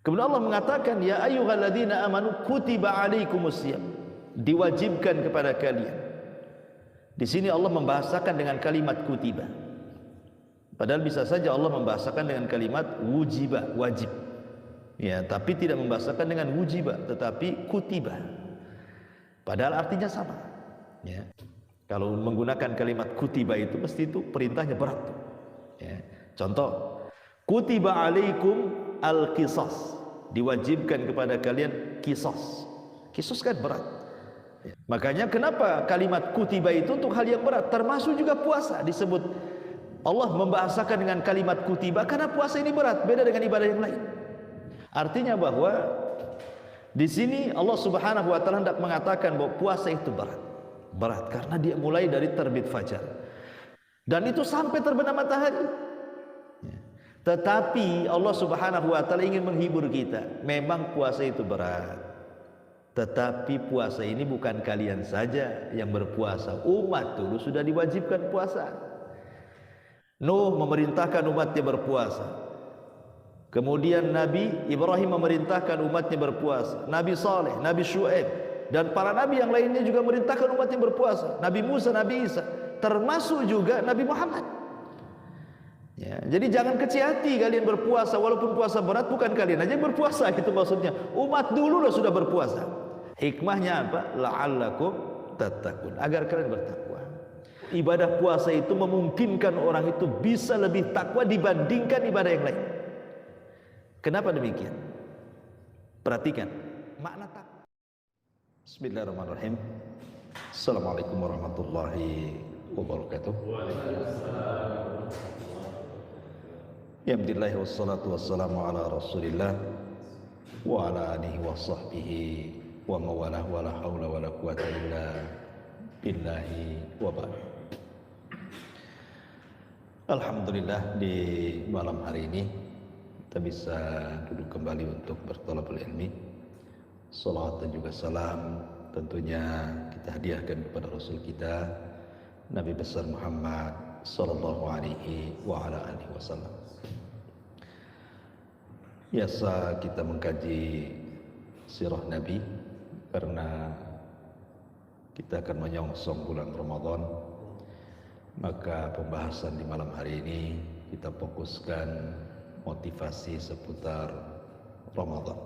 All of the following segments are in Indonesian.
Kemudian Allah mengatakan, ya ayyuhalladzina amanu kutiba alaikumusiyam, diwajibkan kepada kalian. Di sini Allah membahasakan dengan kalimat kutiba. Padahal bisa saja Allah membahasakan dengan kalimat wujiba, wajib. Ya, tapi tidak membahasakan dengan wujiba, tetapi kutiba. Padahal artinya sama. Ya. Kalau menggunakan kalimat kutiba itu mesti itu perintahnya berat. Ya. Contoh, kutiba alaikum al-qisas, diwajibkan kepada kalian qisas. Qisas kan berat. Ya. Makanya kenapa kalimat kutiba itu untuk hal yang berat, termasuk juga puasa disebut. Allah membahasakan dengan kalimat kutiba karena puasa ini berat, beda dengan ibadah yang lain. Artinya bahwa di sini Allah Subhanahu wa taala hendak mengatakan bahwa puasa itu berat. Berat karena dia mulai dari terbit fajar. Dan itu sampai terbenam matahari. Tetapi Allah Subhanahu wa taala ingin menghibur kita. Memang puasa itu berat. Tetapi puasa ini bukan kalian saja yang berpuasa. Umat dulu sudah diwajibkan puasa. Nuh memerintahkan umatnya berpuasa. Kemudian Nabi Ibrahim memerintahkan umatnya berpuasa. Nabi Saleh, Nabi Syuaib, dan para nabi yang lainnya juga memerintahkan umatnya berpuasa. Nabi Musa, Nabi Isa, termasuk juga Nabi Muhammad. Ya, jadi jangan kecil hati kalian berpuasa, walaupun puasa berat, bukan kalian aja berpuasa, gitu maksudnya. Umat dulu lah sudah berpuasa. Hikmahnya apa? La'allakum tattaqun, agar kalian bertakwa. Ibadah puasa itu memungkinkan orang itu bisa lebih takwa dibandingkan ibadah yang lain. Kenapa demikian? Perhatikan makna takwa. Bismillahirrahmanirrahim. Assalamualaikum warahmatullahi wabarakatuh. Ya Alhamdulillah wassalatu wassalamu ala Rasulillah wa ala alihi wa sahbihi wa mawalah wa la haula wa la quwata illa billahi wa ba'd. Alhamdulillah di malam hari ini kita bisa duduk kembali untuk berthalabul ilmi. Salawat dan juga salam tentunya kita hadiahkan kepada Rasul kita Nabi besar Muhammad sallallahu alaihi wa ala alihi wasallam. Biasa kita mengkaji sirah Nabi karena kita akan menyongsong bulan Ramadan. Maka pembahasan di malam hari ini kita fokuskan motivasi seputar Ramadan.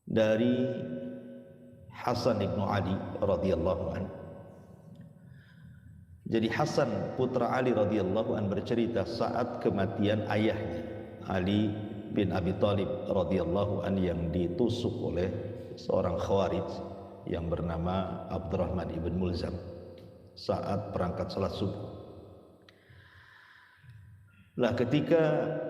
Dari Hasan ibnu Ali radhiyallahu an. Jadi Hasan putra Ali radhiyallahu an bercerita saat kematian ayahnya Ali bin Abi Thalib radhiyallahu an yang ditusuk oleh seorang khawarij yang bernama Abdurrahman ibn Mulzam saat perangkat salat subuh. Lah ketika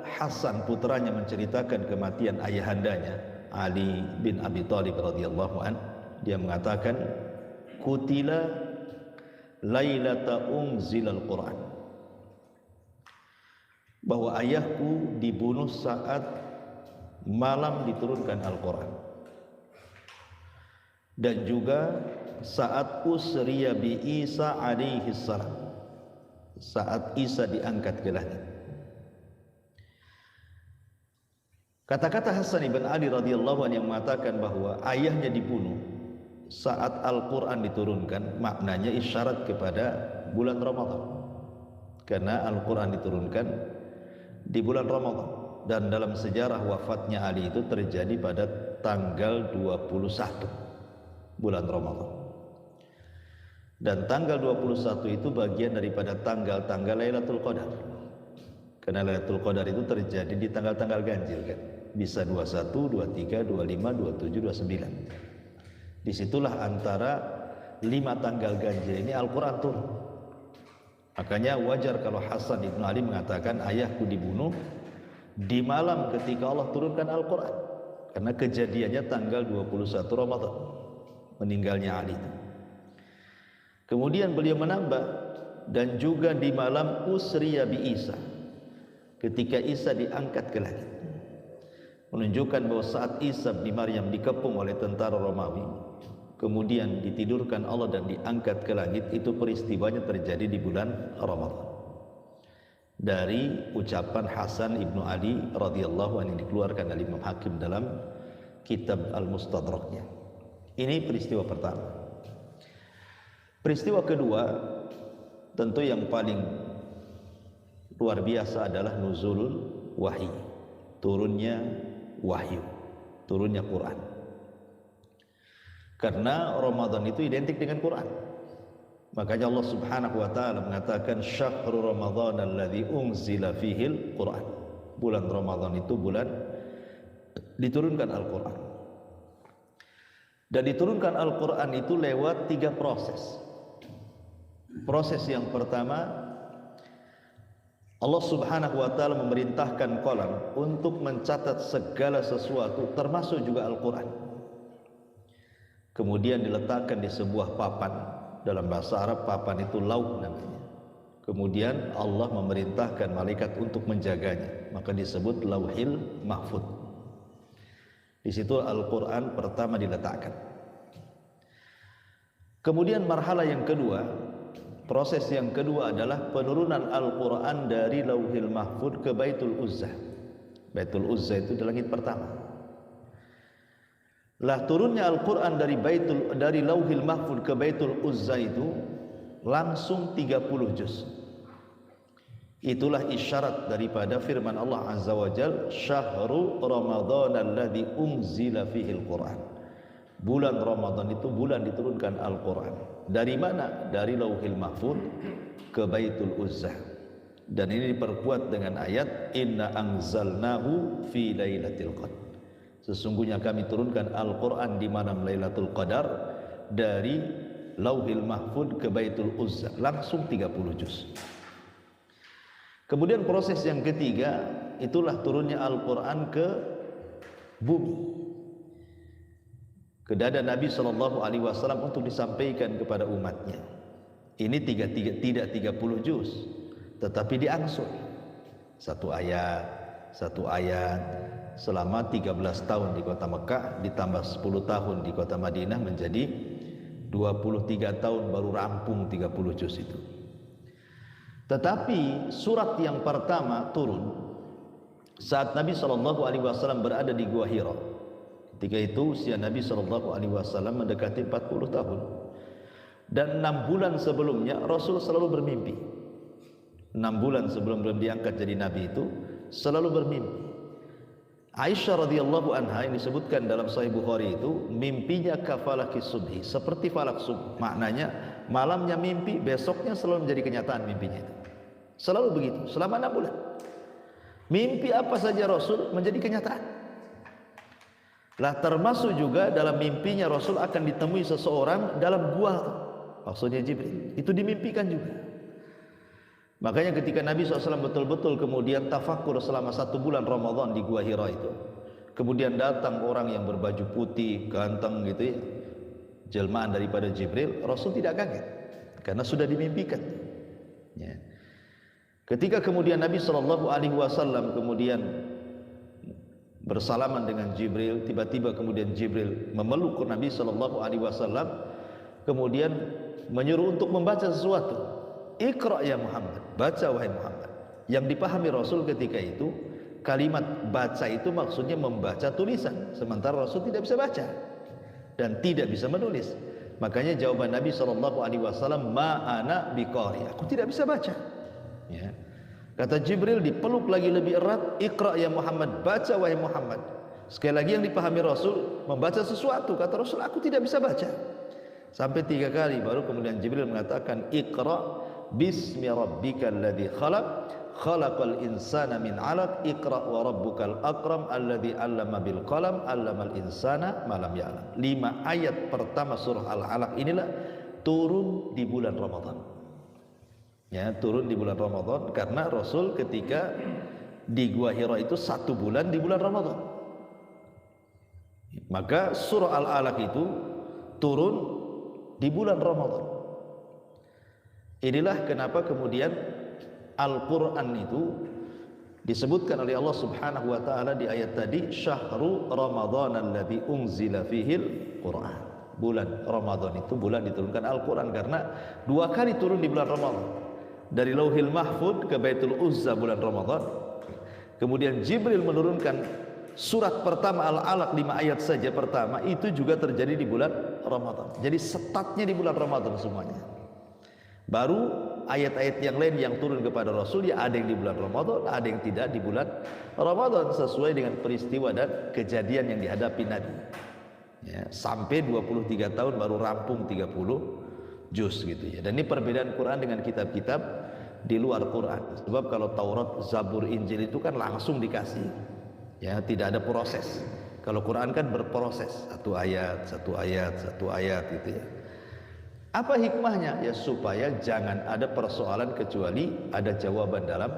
Hasan putranya menceritakan kematian ayahandanya Ali bin Abi Thalib radhiyallahu an, dia mengatakan kutila lailata unzilal Quran, bahwa ayahku dibunuh saat malam diturunkan Al-Quran, dan juga saat usriya bi Isa alaihi salam, saat Isa diangkat ke langit. Kata-kata Hasan ibn Ali radhiyallahu anhu yang mengatakan bahwa ayahnya dibunuh saat Al-Quran diturunkan, maknanya isyarat kepada bulan Ramadan, karena Al-Quran diturunkan di bulan Ramadan. Dan dalam sejarah wafatnya Ali itu terjadi pada tanggal 21 bulan Ramadan. Dan tanggal 21 itu bagian daripada tanggal-tanggal Lailatul Qadar. Karena Lailatul Qadar itu terjadi di tanggal-tanggal ganjil kan. Bisa 21, 23, 25, 27, 29. Disitulah antara 5 tanggal ganjil ini Al-Quran turun. Makanya wajar kalau Hasan ibn Ali mengatakan ayahku dibunuh di malam ketika Allah turunkan Al-Quran. Karena kejadiannya tanggal 21 Ramadan, meninggalnya Ali. Kemudian beliau menambah, dan juga di malam usriya bi Isa, ketika Isa diangkat ke langit, menunjukkan bahwa saat Isa bin Maryam dikepung oleh tentara Romawi, kemudian ditidurkan Allah dan diangkat ke langit, itu peristiwanya terjadi di bulan Ramadan. dari ucapan Hasan ibnu Ali radhiyallahu anhu yang dikeluarkan oleh Imam Hakim dalam kitab Al-Mustadraknya. Ini peristiwa pertama. Peristiwa kedua, tentu yang paling luar biasa adalah nuzulul wahyi, turunnya wahyu, turunnya Quran. Karena Ramadan itu identik dengan Quran. Makanya Allah Subhanahu wa taala mengatakan syahrul ramadhan alladzi unzila fihil Quran. Bulan Ramadan itu bulan diturunkan Al-Quran. Dan diturunkan Al-Quran itu lewat 3 proses. Proses yang pertama, Allah Subhanahu wa taala memerintahkan qalam untuk mencatat segala sesuatu termasuk juga Al-Quran. Kemudian diletakkan di sebuah papan. Dalam bahasa Arab papan itu lauh namanya. Kemudian Allah memerintahkan malaikat untuk menjaganya, maka disebut Lauhil Mahfuz. Di situ Al-Quran pertama diletakkan. Kemudian marhala yang kedua, proses yang kedua adalah penurunan Al-Quran dari Lauhil Mahfuz ke Baitul Uzzah. Baitul Uzzah itu di langit pertama. Lah turunnya Al-Quran dari Lauhil Mahfuz ke Baitul Uzzah itu langsung 30 juz. Itulah isyarat daripada firman Allah Azza wa Jalla, syahrul ramadhan alladzi unzila fihil Quran. Bulan Ramadan itu bulan diturunkan Al-Quran. Dari mana? Dari Lauhil Mahfuz ke Baitul Uzzah. Dan ini diperkuat dengan ayat inna anzalnahu fi lailatul qadar. Sesungguhnya kami turunkan Al-Quran di malam Lailatul Qadar dari Lauhil Mahfuz ke Baitul Uzzah, langsung 30 juz. Kemudian proses yang ketiga, itulah turunnya Al-Quran ke bumi, ke dada Nabi SAW untuk disampaikan kepada umatnya. Ini tidak 30 juz, tetapi diangsur satu ayat selama 13 tahun di kota Mekah, ditambah 10 tahun di kota Madinah, menjadi 23 tahun baru rampung 30 juz itu. Tetapi surat yang pertama turun saat Nabi SAW berada di Gua Hira. Ketika itu usia Nabi SAW mendekati 40 tahun. Dan 6 bulan sebelumnya Rasul selalu bermimpi. 6 bulan sebelum belum diangkat jadi Nabi itu selalu bermimpi. Aisyah radhiyallahu anha yang disebutkan dalam Sahih Bukhari itu mimpinya kafalaki subhi, seperti falak subuh. Maknanya malamnya mimpi, besoknya selalu menjadi kenyataan mimpinya itu. Selalu begitu selama 6 bulan. Mimpi apa saja Rasul menjadi kenyataan. Lah termasuk juga dalam mimpinya Rasul akan ditemui seseorang dalam gua, maksudnya Jibril. Itu dimimpikan juga. Makanya ketika Nabi SAW betul-betul kemudian tafakkur selama 1 bulan Ramadan di Gua Hira itu, kemudian datang orang yang berbaju putih, ganteng gitu ya, jelmaan daripada Jibril, Rasul tidak kaget karena sudah dimimpikan ya. Ketika kemudian Nabi SAW kemudian bersalaman dengan Jibril, tiba-tiba kemudian Jibril memeluk Nabi SAW, kemudian menyuruh untuk membaca sesuatu. Iqra ya Muhammad, baca wahai Muhammad. Yang dipahami Rasul ketika itu, kalimat baca itu maksudnya membaca tulisan, sementara Rasul tidak bisa baca dan tidak bisa menulis. Makanya jawaban Nabi SAW, ma ana biqari, aku tidak bisa baca ya. Kata Jibril dipeluk lagi lebih erat, Iqra ya Muhammad, baca wahai Muhammad. Sekali lagi yang dipahami Rasul, membaca sesuatu. Kata Rasul, aku tidak bisa baca. Sampai 3 kali baru kemudian Jibril mengatakan, Iqra bismi rabbikal ladzi khalaq, khalaqal insana min 'alaq, Iqra wa rabbukal akram alladzi 'allama bil qalam, 'allamal insana ma lam ya'lam. 5 ayat pertama surah Al-Alaq inilah turun di bulan Ramadan. Ya, turun di bulan Ramadan karena Rasul ketika di Gua Hira itu 1 bulan di bulan Ramadan. Maka surah Al-Alaq itu turun di bulan Ramadan. Inilah kenapa kemudian Al-Quran itu disebutkan oleh Allah Subhanahu wa taala di ayat tadi, syahru ramadhan alladzi unzila fihil Quran. Bulan Ramadan itu bulan diturunkan Al-Quran karena 2 kali turun di bulan Ramadan. dari Lauhil Mahfud ke Baitul Uzza bulan Ramadan. Kemudian Jibril menurunkan surat pertama Al-Alaq 5 ayat saja pertama, itu juga terjadi di bulan Ramadan. Jadi setatnya di bulan Ramadan semuanya. Baru ayat-ayat yang lain yang turun kepada Rasul ya ada yang di bulan Ramadan, ada yang tidak di bulan Ramadan, sesuai dengan peristiwa dan kejadian yang dihadapi Nabi. Ya, sampai 23 tahun baru rampung 30 juz gitu ya. Dan ini perbedaan Quran dengan kitab-kitab di luar Quran. Sebab kalau Taurat, Zabur, Injil itu kan langsung dikasih. Ya, tidak ada proses. Kalau Quran kan berproses, satu ayat gitu ya. Apa hikmahnya? Ya supaya jangan ada persoalan kecuali ada jawaban dalam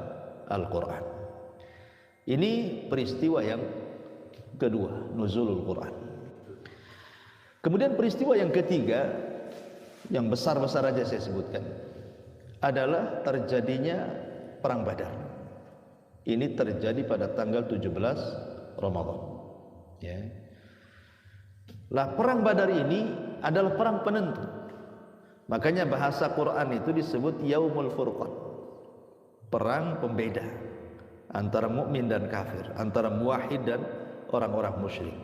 Al-Quran. Ini peristiwa yang kedua, nuzulul Quran. Kemudian peristiwa yang ketiga, yang besar-besar aja saya sebutkan, adalah terjadinya Perang Badar. Ini terjadi pada tanggal 17 Ramadan. Ya. Lah Perang Badar ini adalah perang penentu. Makanya bahasa Quran itu disebut Yaumul Furqan, perang pembeda antara mukmin dan kafir, antara muwahhid dan orang-orang musyrik.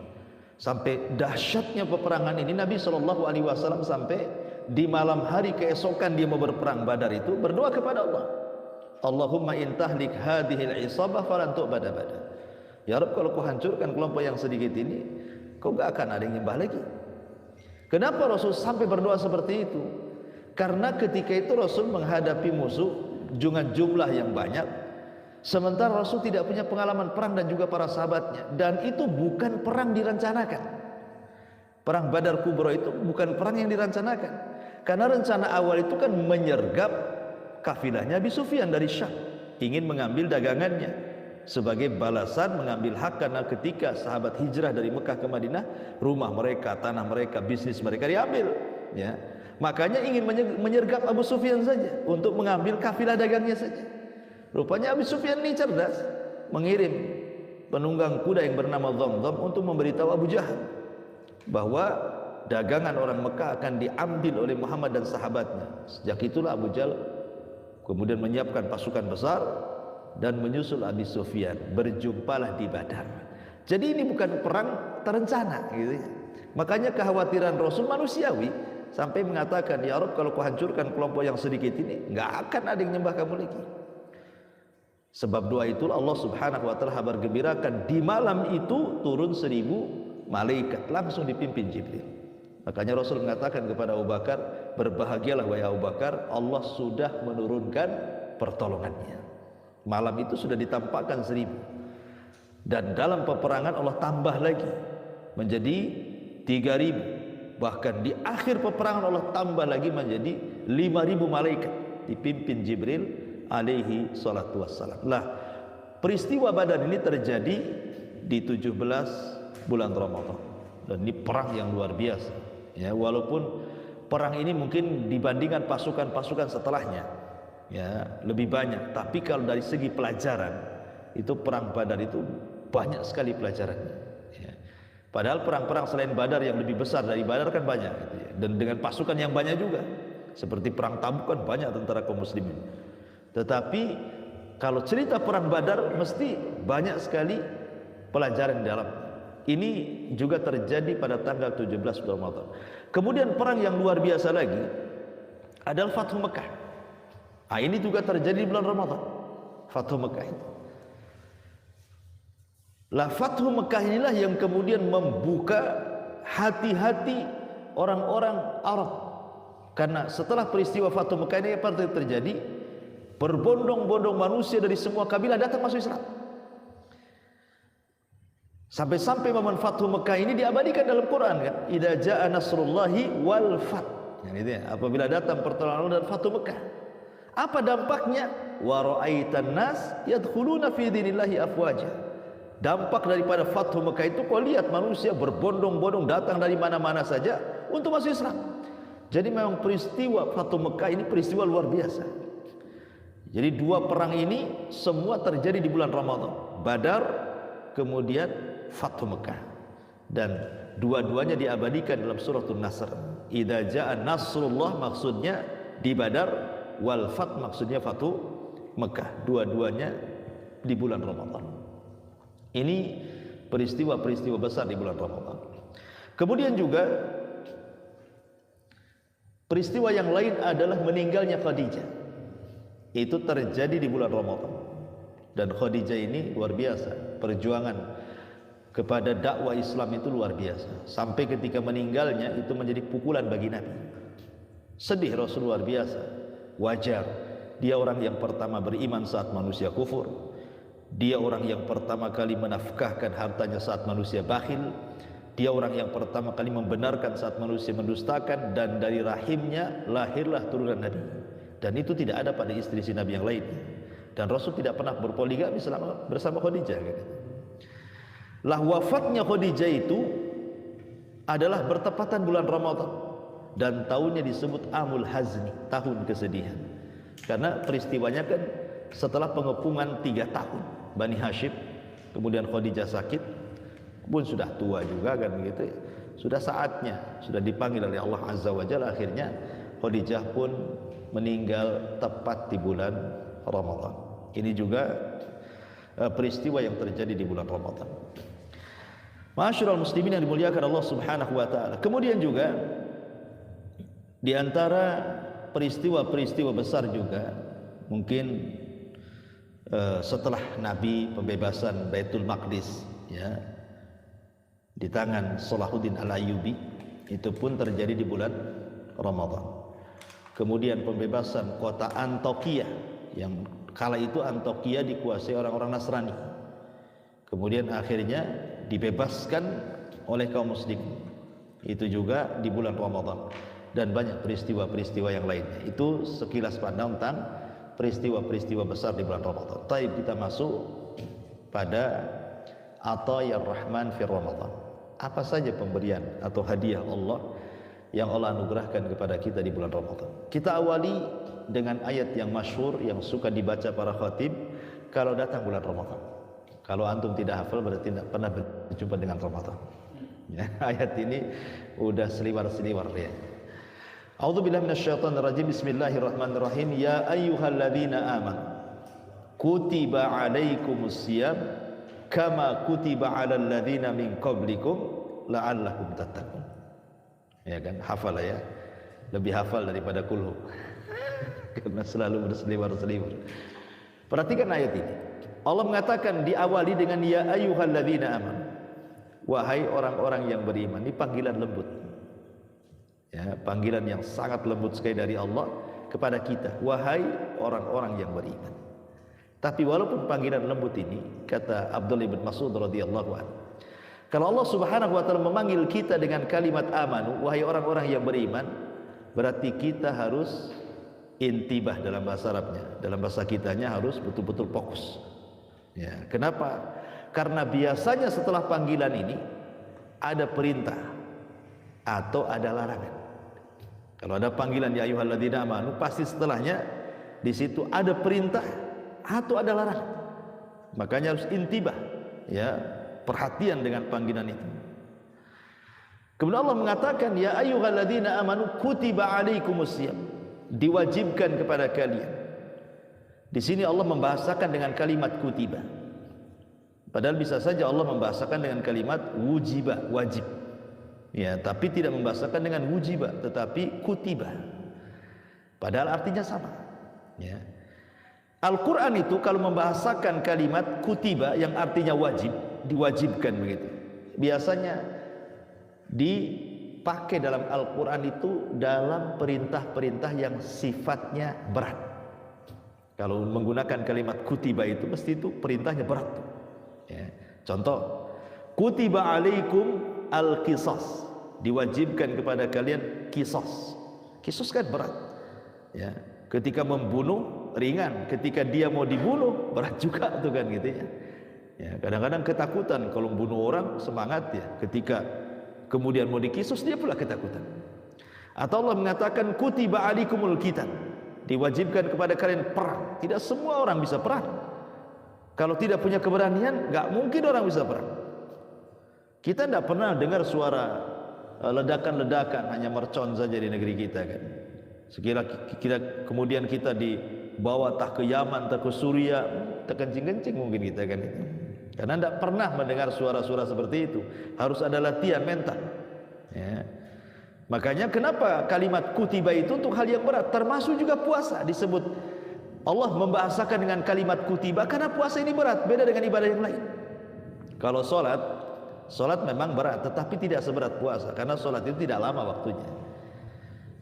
Sampai dahsyatnya peperangan ini Nabi SAW sampai di malam hari keesokan dia mau berperang Badar itu berdoa kepada Allah, Allahumma intahlik hadhil isabah falan tu'bada bada. Ya Rabb, kalau kau hancurkan kelompok yang sedikit ini, kau gak akan ada yang nyembah lagi. Kenapa Rasul sampai berdoa seperti itu? Karena ketika itu Rasul menghadapi musuh dengan jumlah yang banyak, sementara Rasul tidak punya pengalaman perang dan juga para sahabatnya, dan itu bukan perang direncanakan. Perang Badar Kubra itu bukan perang yang direncanakan, karena rencana awal itu kan menyergap kafilahnya Abi Sufyan dari Syam, ingin mengambil dagangannya sebagai balasan mengambil hak, karena ketika sahabat hijrah dari Mekah ke Madinah, rumah mereka, tanah mereka, bisnis mereka diambil, ya. Makanya ingin menyergap Abu Sufyan saja untuk mengambil kafilah dagangnya saja. Rupanya Abu Sufyan ini cerdas, mengirim penunggang kuda yang bernama Dhamdham untuk memberitahu Abu Jahal bahwa dagangan orang Mekah akan diambil oleh Muhammad dan sahabatnya. Sejak itulah Abu Jahal kemudian menyiapkan pasukan besar dan menyusul Abu Sufyan. Berjumpalah di Badar. Jadi ini bukan perang terencana gitu ya. Makanya kekhawatiran Rasul manusiawi, sampai mengatakan, ya Rabb, kalau kau hancurkan kelompok yang sedikit ini, nggak akan ada yang nyembah kamu lagi. Sebab doa itu Allah Subhanahu wa taala bergembirakan, di malam itu turun 1000 malaikat langsung dipimpin Jibril. Makanya Rasul mengatakan kepada Abu Bakar, berbahagialah wahai Abu Bakar, Allah sudah menurunkan pertolongannya. Malam itu sudah ditampakkan 1000. Dan dalam peperangan Allah tambah lagi menjadi 3000. Bahkan di akhir peperangan Allah tambah lagi menjadi 5000 malaikat dipimpin Jibril alaihi salatu wassalam. Lah, peristiwa Badar ini terjadi di 17 bulan Ramadan. Dan ini perang yang luar biasa. Ya, walaupun perang ini mungkin dibandingkan pasukan-pasukan setelahnya ya lebih banyak, tapi kalau dari segi pelajaran itu perang Badar itu banyak sekali pelajarannya. Ya. Padahal perang-perang selain Badar yang lebih besar dari Badar kan banyak gitu ya. Dan dengan pasukan yang banyak juga. Seperti perang Tabuk kan banyak tentara kaum muslimin. Tetapi kalau cerita perang Badar mesti banyak sekali pelajaran di dalam. Ini juga terjadi pada tanggal 17 Ramadan. Kemudian perang yang luar biasa lagi adalah Fathu Mekah. Nah, ini juga terjadi di bulan Ramadan. Fathu Mekah itu. Lah Fathu Mekah inilah yang kemudian membuka hati-hati orang-orang Arab. Karena setelah peristiwa Fathu Mekah ini apa yang terjadi? Berbondong-bondong manusia dari semua kabilah datang masuk Islam. Sampai-sampai momen Fathu Mekah ini diabadikan dalam Quran kan? Idza jaa nasrullahi wal fath. Yang itu ya, apabila datang pertolongan Allah dan Fathu Mekah. Apa dampaknya? Wa ra'aitan nas yadkhuluna fi dinillahi afwaja. Dampak daripada Fathu Mekah itu kau lihat manusia berbondong-bondong datang dari mana-mana saja untuk masuk Islam. Jadi memang peristiwa Fathu Mekah ini peristiwa luar biasa. Jadi dua perang ini semua terjadi di bulan Ramadan. Badar kemudian Fathu Mekah. Dan dua-duanya diabadikan dalam suratul Nasr. Idza jaa nasrullah, maksudnya di Badar wal fath maksudnya Fatu Mekah, dua-duanya di bulan Ramadan. Ini peristiwa-peristiwa besar di bulan Ramadan. Kemudian juga peristiwa yang lain adalah meninggalnya Khadijah. Itu terjadi di bulan Ramadan. Dan Khadijah ini luar biasa, perjuangan kepada dakwah Islam itu luar biasa. Sampai ketika meninggalnya itu menjadi pukulan bagi Nabi. Sedih Rasul luar biasa. Wajar, dia orang yang pertama beriman saat manusia kufur. Dia orang yang pertama kali menafkahkan hartanya saat manusia bakhil. Dia orang yang pertama kali membenarkan saat manusia mendustakan. Dan dari rahimnya lahirlah turunan Nabi. Dan itu tidak ada pada istri-istri Nabi yang lainnya. Dan Rasul tidak pernah berpoligami selama bersama Khadijah. Lah wafatnya Khadijah itu adalah bertepatan bulan Ramadan. Dan tahunnya disebut Amul Hazni, tahun kesedihan. Karena peristiwanya kan setelah pengepungan 3 tahun Bani Hashim, kemudian Khadijah sakit, pun sudah tua juga kan begitu. Sudah saatnya, sudah dipanggil oleh Allah Azza wa Jalla, akhirnya Khadijah pun meninggal tepat di bulan Ramadan. Ini juga peristiwa yang terjadi di bulan Ramadan. Ma'asyiral muslimin yang dimuliakan Allah Subhanahu wa taala. Kemudian juga di antara peristiwa-peristiwa besar juga mungkin setelah Nabi pembebasan Baitul Maqdis ya di tangan Salahuddin Al-Ayyubi, itu pun terjadi di bulan Ramadan. Kemudian pembebasan kota Antokia, yang kala itu Antokia dikuasai orang-orang Nasrani, kemudian akhirnya dibebaskan oleh kaum muslimin, itu juga di bulan Ramadan. Dan banyak peristiwa-peristiwa yang lainnya. Itu sekilas pandang tentang peristiwa-peristiwa besar di bulan Ramadan. Taib, kita masuk pada Atayar Rahman fi Ramadan. Apa saja pemberian atau hadiah Allah yang Allah anugerahkan kepada kita di bulan Ramadan. Kita awali dengan ayat yang masyhur yang suka dibaca para khatib kalau datang bulan Ramadan. Kalau antum tidak hafal berarti tidak pernah berjumpa dengan Ramadan. Ya, ayat ini udah seliwar-seliwar ya. A'udzubillahi minasyaitonirrajim. Bismillahirrahmanirrahim. Ya ayyuhalladzina amanu kutiba 'alaikumusiyam kama kutiba 'alal ladzina min qablikum la'allakum tattaqun. Ya kan, hafal ya. Lebih hafal daripada kulhu. Karena selalu berseliwar-seliwar. Perhatikan ayat ini. Allah mengatakan diawali dengan ya ayyuhalladzina amanu. Wahai orang-orang yang beriman. Ini panggilan lembut. Ya, panggilan yang sangat lembut sekali dari Allah kepada kita, wahai orang-orang yang beriman. Tapi walaupun panggilan lembut ini, kata Abdullah bin Mas'ud radhiyallahu anhu, kalau Allah Subhanahu wa taala memanggil kita dengan kalimat amanu, wahai orang-orang yang beriman, berarti kita harus intibah dalam bahasa Arabnya, dalam bahasa kitanya harus betul-betul fokus. Ya, kenapa? Karena biasanya setelah panggilan ini ada perintah atau ada larangan. Kalau ada panggilan ya ayyuhalladzina amanu, pasti setelahnya di situ ada perintah atau ada larangan. Makanya harus intibah, ya, perhatian dengan panggilan itu. Kemudian Allah mengatakan ya ayyuhalladzina amanu kutiba 'alaikumusiyam, diwajibkan kepada kalian. Di sini Allah membahasakan dengan kalimat kutiba. Padahal bisa saja Allah membahasakan dengan kalimat wujiba, wajib. Ya, tapi tidak membahasakan dengan wujiba, tetapi kutiba. Padahal artinya sama. Ya. Al-Quran itu kalau membahasakan kalimat kutiba yang artinya wajib, diwajibkan begitu. Biasanya dipakai dalam Al-Quran itu dalam perintah-perintah yang sifatnya berat. Kalau menggunakan kalimat kutiba itu mesti itu perintahnya berat. Ya. Contoh, kutiba alaikum al-qisas, diwajibkan kepada kalian kisos. Kisos kan berat. Ya, ketika membunuh ringan, ketika dia mau dibunuh berat juga tuh kan gitu ya. Ya, kadang-kadang ketakutan kalau membunuh orang semangat ya, ketika kemudian mau dikisos dia pula ketakutan. Atau Allah mengatakan kutiba alaikumul qital, diwajibkan kepada kalian perang. Tidak semua orang bisa perang. Kalau tidak punya keberanian, nggak mungkin orang bisa perang. Kita tidak pernah dengar suara ledakan-ledakan, hanya mercon saja di negeri kita kan. Sekira kita kemudian kita dibawa tak ke Yaman, tak ke Suriah, terkencing-kencing mungkin kita kan itu. Karena tidak pernah mendengar suara-suara seperti itu. Harus ada latihan mental. Ya. Makanya kenapa kalimat kutiba itu untuk hal yang berat, termasuk juga puasa disebut Allah membahasakan dengan kalimat kutiba karena puasa ini berat, beda dengan ibadah yang lain. Kalau solat memang berat, tetapi tidak seberat puasa karena solat itu tidak lama waktunya.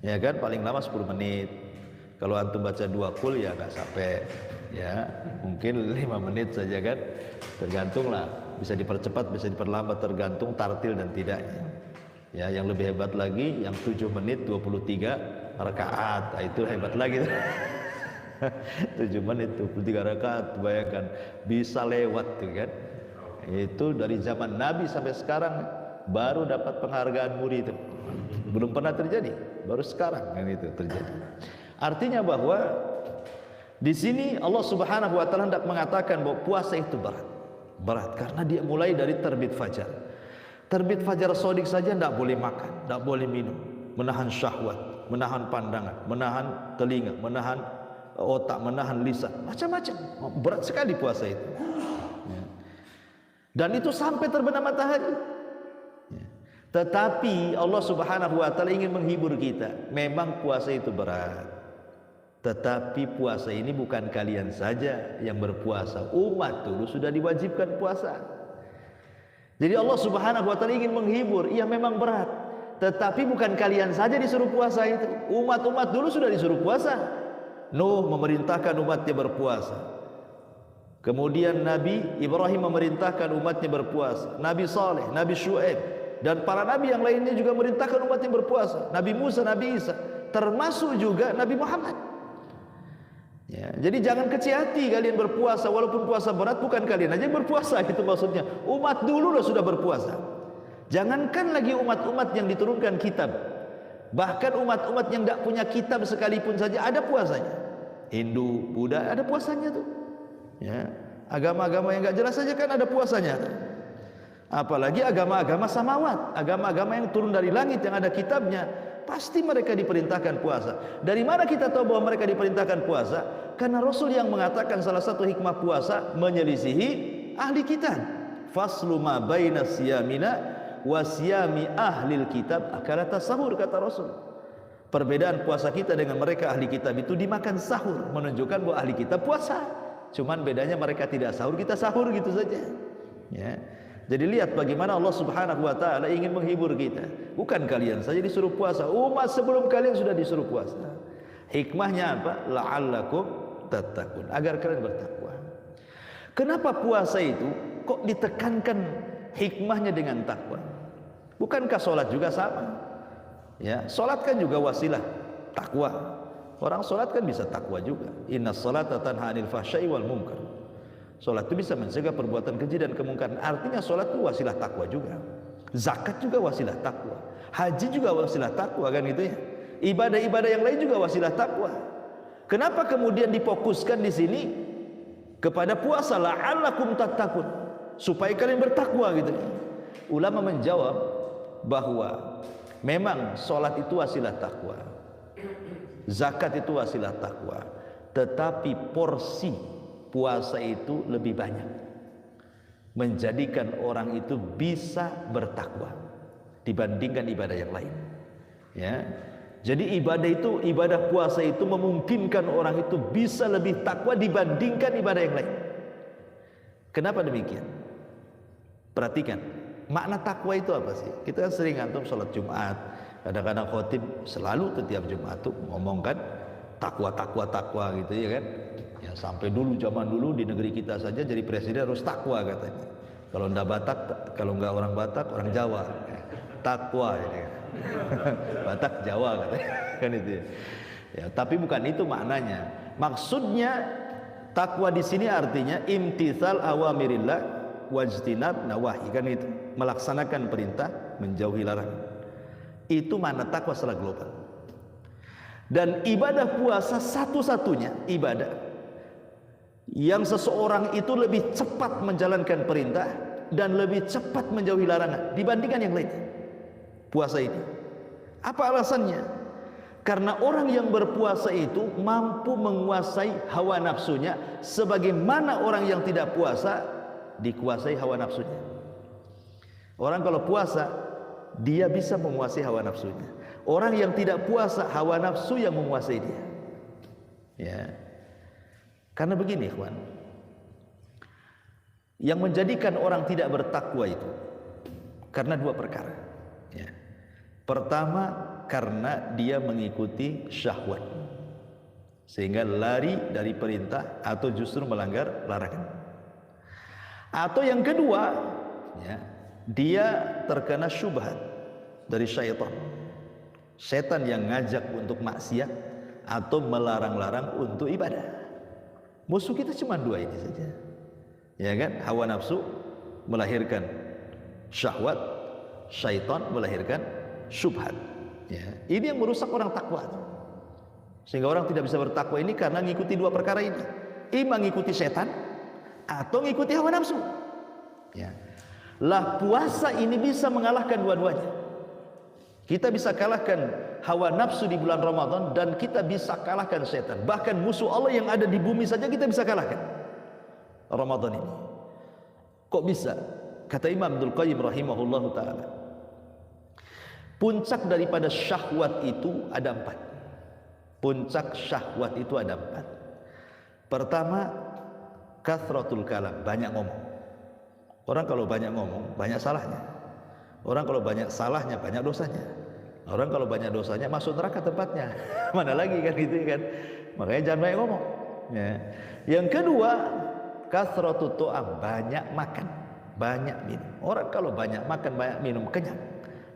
Ya kan, paling lama 10 menit. Kalau antum baca 2 qul ya nggak sampai, ya mungkin 5 menit saja kan, tergantung lah, bisa dipercepat bisa diperlambat tergantung tartil dan tidaknya. Ya, yang lebih hebat lagi yang 7 menit 23 rakaat, nah, itu hebat lagi. 7 menit 23 rakaat, bayangkan bisa lewat tuh kan. Itu dari zaman Nabi sampai sekarang baru dapat penghargaan muri itu. Belum pernah terjadi, baru sekarang kan itu terjadi. Artinya bahwa di sini Allah Subhanahu wa taala hendak mengatakan bahwa puasa itu berat. Berat karena dia mulai dari terbit fajar. Terbit fajar shadiq saja tidak boleh makan, tidak boleh minum, menahan syahwat, menahan pandangan, menahan telinga, menahan otak, menahan lisan, macam-macam. Berat sekali puasa itu. Dan itu sampai terbenam matahari. Tetapi Allah Subhanahu wa taala ingin menghibur kita. Memang puasa itu berat, tetapi puasa ini bukan kalian saja yang berpuasa. Umat dulu sudah diwajibkan puasa. Jadi Allah Subhanahu wa taala ingin menghibur. Iya memang berat, tetapi bukan kalian saja disuruh puasa itu. Umat-umat dulu sudah disuruh puasa. Nuh memerintahkan umatnya berpuasa. Kemudian Nabi Ibrahim memerintahkan umatnya berpuasa. Nabi Saleh, Nabi Syuaib, dan para nabi yang lainnya juga memerintahkan umatnya berpuasa. Nabi Musa, Nabi Isa, termasuk juga Nabi Muhammad. Ya, jadi jangan kecil hati kalian berpuasa, walaupun puasa berat, bukan kalian aja berpuasa gitu maksudnya. Umat dulu sudah berpuasa. Jangankan lagi umat-umat yang diturunkan kitab, bahkan umat-umat yang tidak punya kitab sekalipun saja ada puasanya. Hindu, Buddha ada puasanya tuh. Ya, agama-agama yang nggak jelas saja kan ada puasanya. Apalagi agama-agama samawat, agama-agama yang turun dari langit yang ada kitabnya, pasti mereka diperintahkan puasa. Dari mana kita tahu bahwa mereka diperintahkan puasa? Karena Rasul yang mengatakan salah satu hikmah puasa menyelisihi ahli kitab. Faslu ma baina siyamina wa siyami ahlil kitab akalata sahur, kata Rasul. Perbedaan puasa kita dengan mereka ahli kitab itu dimakan sahur, menunjukkan bahwa ahli kitab puasa. Cuman bedanya mereka tidak sahur, kita sahur gitu saja. Ya. Jadi lihat bagaimana Allah Subhanahu wa taala ingin menghibur kita. Bukan kalian saja disuruh puasa, umat sebelum kalian sudah disuruh puasa. Hikmahnya apa? La'allakum tattaqun, agar kalian bertakwa. Kenapa puasa itu kok ditekankan hikmahnya dengan takwa? Bukankah sholat juga sama? Ya, sholat kan juga wasilah takwa. Orang sholat kan bisa takwa juga. Inna sholata tanha 'anil fahsya'i wal munkar. Sholat itu bisa mencegah perbuatan keji dan kemungkaran. Artinya sholat itu wasilah takwa juga. Zakat juga wasilah takwa. Haji juga wasilah takwa kan gitu ya. Ibadah-ibadah yang lain juga wasilah takwa. Kenapa kemudian difokuskan di sini kepada puasa? La'allakum tattaqun, supaya kalian bertakwa gitu. Ulama menjawab bahwa memang sholat itu wasilah takwa, zakat itu wasilah takwa, tetapi porsi puasa itu lebih banyak, menjadikan orang itu bisa bertakwa dibandingkan ibadah yang lain. Ya, jadi ibadah puasa itu memungkinkan orang itu bisa lebih takwa dibandingkan ibadah yang lain. Kenapa demikian? Perhatikan, makna takwa itu apa sih? Kita kan sering antum sholat Jumat, kadang-kadang khotib selalu setiap Jumat tuh ngomongkan takwa gitu ya kan. Ya, sampai dulu zaman dulu di negeri kita saja jadi presiden harus takwa katanya. Kalau ndak Batak, kalau nggak orang Batak, orang Jawa. Takwa ini. Batak Jawa katanya. Kan itu ya. Ya, tapi bukan itu maknanya. Maksudnya takwa di sini artinya imtithal awamirillah wajtinab nawahi, kan itu. Melaksanakan perintah, menjauhi larangan. Itu makna takwa secara global. Dan ibadah puasa satu-satunya ibadah yang seseorang itu lebih cepat menjalankan perintah dan lebih cepat menjauhi larangan dibandingkan yang lain. Puasa ini. Apa alasannya? Karena orang yang berpuasa itu mampu menguasai hawa nafsunya, sebagaimana orang yang tidak puasa dikuasai hawa nafsunya. Orang kalau puasa dia bisa menguasai hawa nafsunya. Orang yang tidak puasa hawa nafsu yang menguasai dia. Ya. Karena begini, ikhwan, yang menjadikan orang tidak bertakwa itu karena dua perkara. Ya. Pertama, karena dia mengikuti syahwat, sehingga lari dari perintah atau justru melanggar larangan. Atau yang kedua, ya, dia terkena syubhat dari syaitan. Setan yang ngajak untuk maksiat atau melarang-larang untuk ibadah. Musuh kita cuma dua ini saja, ya kan? Hawa nafsu melahirkan syahwat, syaitan melahirkan syubhat. Ya, ini yang merusak orang takwa. Sehingga orang tidak bisa bertakwa ini karena ngikuti dua perkara ini. Ima ngikuti setan atau ngikuti hawa nafsu. Ya. Lah puasa ini bisa mengalahkan dua-duanya. Kita bisa kalahkan hawa nafsu di bulan Ramadan dan kita bisa kalahkan setan. Bahkan musuh Allah yang ada di bumi saja kita bisa kalahkan Ramadan ini. Kok bisa? Kata Imam Abdul Qayyim rahimahullahu ta'ala, puncak daripada syahwat itu ada 4. Puncak syahwat itu ada 4. Pertama, kathratul kalam, banyak ngomong. Orang kalau banyak ngomong, banyak salahnya. Orang kalau banyak salahnya, banyak dosanya. Orang kalau banyak dosanya, masuk neraka tempatnya. Mana lagi kan itu kan. Makanya jangan banyak ngomong. Ya. Yang kedua, kathratut tu'am, banyak makan, banyak minum. Orang kalau banyak makan, banyak minum, kenyang.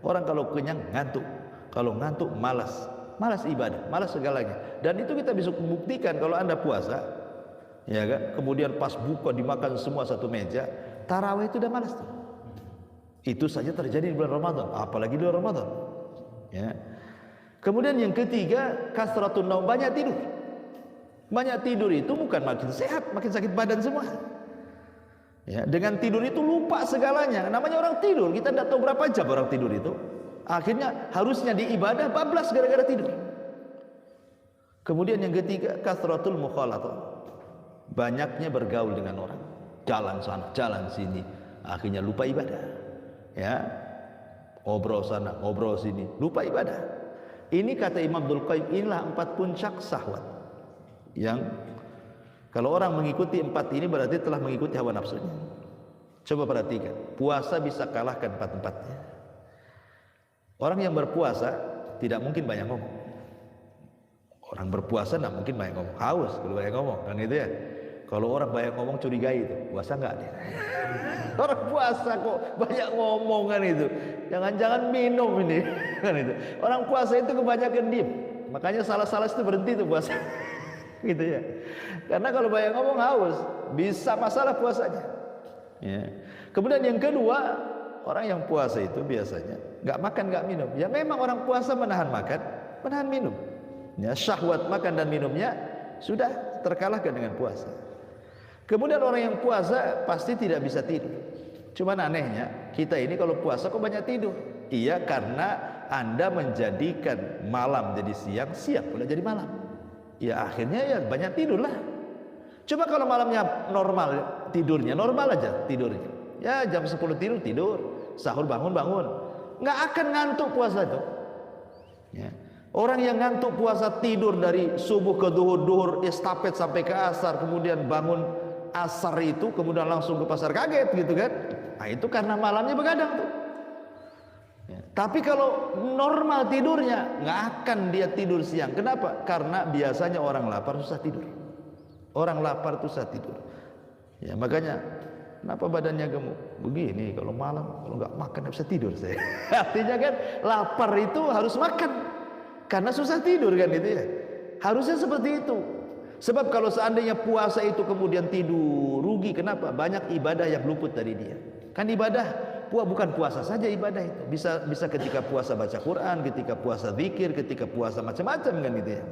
Orang kalau kenyang ngantuk, kalau ngantuk malas, malas ibadah, malas segalanya. Dan itu kita bisa membuktikan kalau Anda puasa, ya kan? Kemudian pas buka dimakan semua satu meja, tarawih itu udah malas tuh. Itu saja terjadi di bulan Ramadan, apalagi di bulan Ramadan. Ya. Kemudian yang ketiga, kasratun naum, banyak tidur. Banyak tidur itu bukan makin sehat, makin sakit badan semua. Ya, dengan tidur itu lupa segalanya. Namanya orang tidur, kita tidak tahu berapa jam orang tidur itu. Akhirnya harusnya diibadah bablas gara-gara tidur. Kemudian yang ketiga, kasratul mukhalatah, banyaknya bergaul dengan orang, jalan sana, jalan sini, akhirnya lupa ibadah. Ya, ngobrol sana, ngobrol sini, lupa ibadah. Ini kata Imam Abdul Qayyim, inilah 4 puncak syahwat yang kalau orang mengikuti 4 ini berarti telah mengikuti hawa nafsunya. Coba perhatikan, puasa bisa kalahkan 4-4-nya. Orang yang berpuasa tidak mungkin banyak ngomong. Orang berpuasa tidak mungkin banyak ngomong, haus kalau banyak ngomong, kan itu ya. Kalau orang banyak ngomong curigai itu, puasa enggak dia? Orang puasa kok banyak ngomong kan itu. Jangan-jangan minum ini kan itu. Orang puasa itu kebanyakan diem. Makanya salah-salah itu berhenti itu puasa. Gitu ya. Karena kalau banyak ngomong haus, bisa masalah puasanya. Ya. Kemudian yang kedua, orang yang puasa itu biasanya nggak makan nggak minum. Ya memang orang puasa menahan makan, menahan minum. Ya, syahwat makan dan minumnya sudah terkalahkan dengan puasa. Kemudian orang yang puasa pasti tidak bisa tidur. Cuman anehnya kita ini kalau puasa kok banyak tidur. Iya, karena Anda menjadikan malam jadi siang, siang pula jadi malam. Ya akhirnya ya banyak tidurlah. Coba kalau malamnya normal tidurnya, normal aja tidurnya. Ya jam 10 tidur, sahur bangun, nggak akan ngantuk puasa itu. Ya. Orang yang ngantuk puasa tidur dari subuh ke duhur estafet sampai ke asar, kemudian bangun asar itu, kemudian langsung ke pasar, kaget gitu kan. Nah itu karena malamnya begadang tuh. Ya. Tapi kalau normal tidurnya, nggak akan dia tidur siang. Kenapa? Karena biasanya orang lapar susah tidur. Orang lapar susah tidur. Ya makanya kenapa badannya gemuk begini? Kalau malam kalau nggak makan nggak bisa tidur saya. Artinya kan lapar itu harus makan karena susah tidur kan itu ya. Harusnya seperti itu. Sebab kalau seandainya puasa itu kemudian tidur, rugi. Kenapa? Banyak ibadah yang luput dari dia. Kan ibadah bukan puasa saja ibadah itu. Bisa ketika puasa baca Quran, ketika puasa zikir, ketika puasa macam-macam kan gitu ya.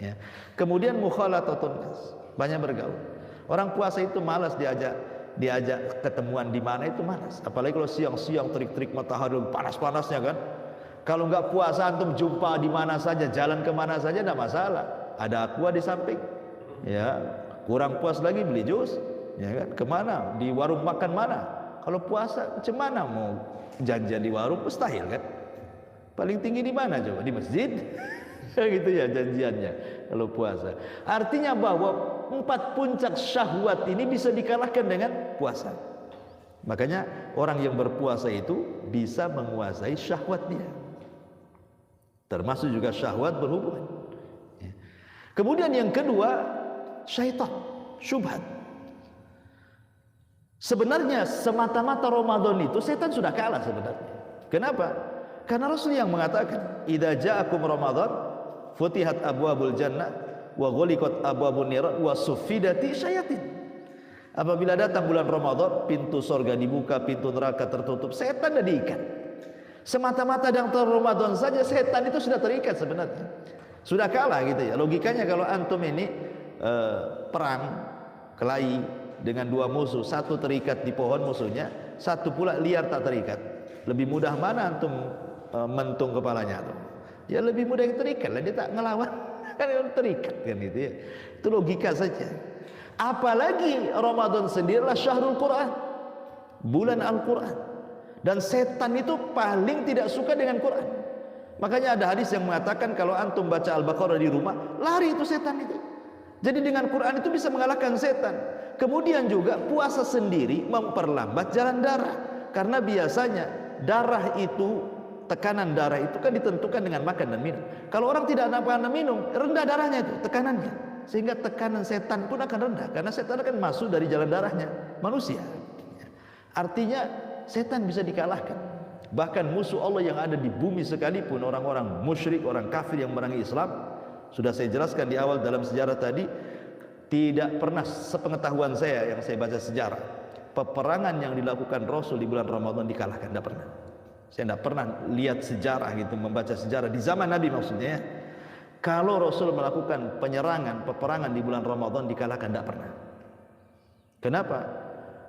Ya. Kemudian mukhalatatun nas, banyak bergaul. Orang puasa itu malas diajak ketemuan di mana, itu malas. Apalagi kalau siang-siang terik-terik matahari panas-panasnya kan. Kalau nggak puasa antum jumpa di mana saja, jalan kemana saja tidak masalah. Ada aqua di samping, ya. Kurang puas lagi beli jus, ya kan? Kemana? Di warung makan mana? Kalau puasa macam mana mau janjian di warung? Mustahil kan? Paling tinggi di mana coba? Di masjid? Gitu ya janjiannya kalau puasa. Artinya bahwa 4 puncak syahwat ini bisa dikalahkan dengan puasa. Makanya orang yang berpuasa itu bisa menguasai syahwat dia. Termasuk juga syahwat berhubungan. Kemudian yang kedua, syaitan, syubhat. Sebenarnya semata-mata Ramadan itu setan sudah kalah sebenarnya. Kenapa? Karena Rasul yang mengatakan, "Idza ja'akum Ramadan, futihat abwabul jannah wa ghuliqat abwabun niran wa suffidati syayatin." Apabila datang bulan Ramadan, pintu surga dibuka, pintu neraka tertutup, setan sudah diikat. Semata-mata dalam Ramadan saja setan itu sudah terikat sebenarnya. Sudah kalah gitu ya. Logikanya kalau antum ini perang kelahi dengan 2 musuh, satu terikat di pohon musuhnya, satu pula liar tak terikat. Lebih mudah mana antum mentung kepalanya tuh? Ya lebih mudah yang terikat lah, dia tak ngelawan. Kan terikat kan gitu ya. Itu logika saja. Apalagi Ramadan sendirilah syahrul Quran, bulan Al-Quran. Dan setan itu paling tidak suka dengan Quran. Makanya ada hadis yang mengatakan kalau antum baca Al-Baqarah di rumah, lari itu setan itu. Jadi dengan Quran itu bisa mengalahkan setan. Kemudian juga puasa sendiri memperlambat jalan darah. Karena biasanya darah itu, tekanan darah itu kan ditentukan dengan makan dan minum. Kalau orang tidak makan dan minum, rendah darahnya itu, tekanannya. Sehingga tekanan setan pun akan rendah. Karena setan akan masuk dari jalan darahnya manusia. Artinya setan bisa dikalahkan. Bahkan musuh Allah yang ada di bumi sekalipun, orang-orang musyrik, orang kafir yang memerangi Islam, sudah saya jelaskan di awal dalam sejarah tadi, tidak pernah sepengetahuan saya yang saya baca sejarah, peperangan yang dilakukan Rasul di bulan Ramadan dikalahkan, tidak pernah. Saya tidak pernah lihat sejarah gitu, membaca sejarah di zaman Nabi maksudnya ya. Kalau Rasul melakukan penyerangan, peperangan di bulan Ramadan dikalahkan, tidak pernah. Kenapa?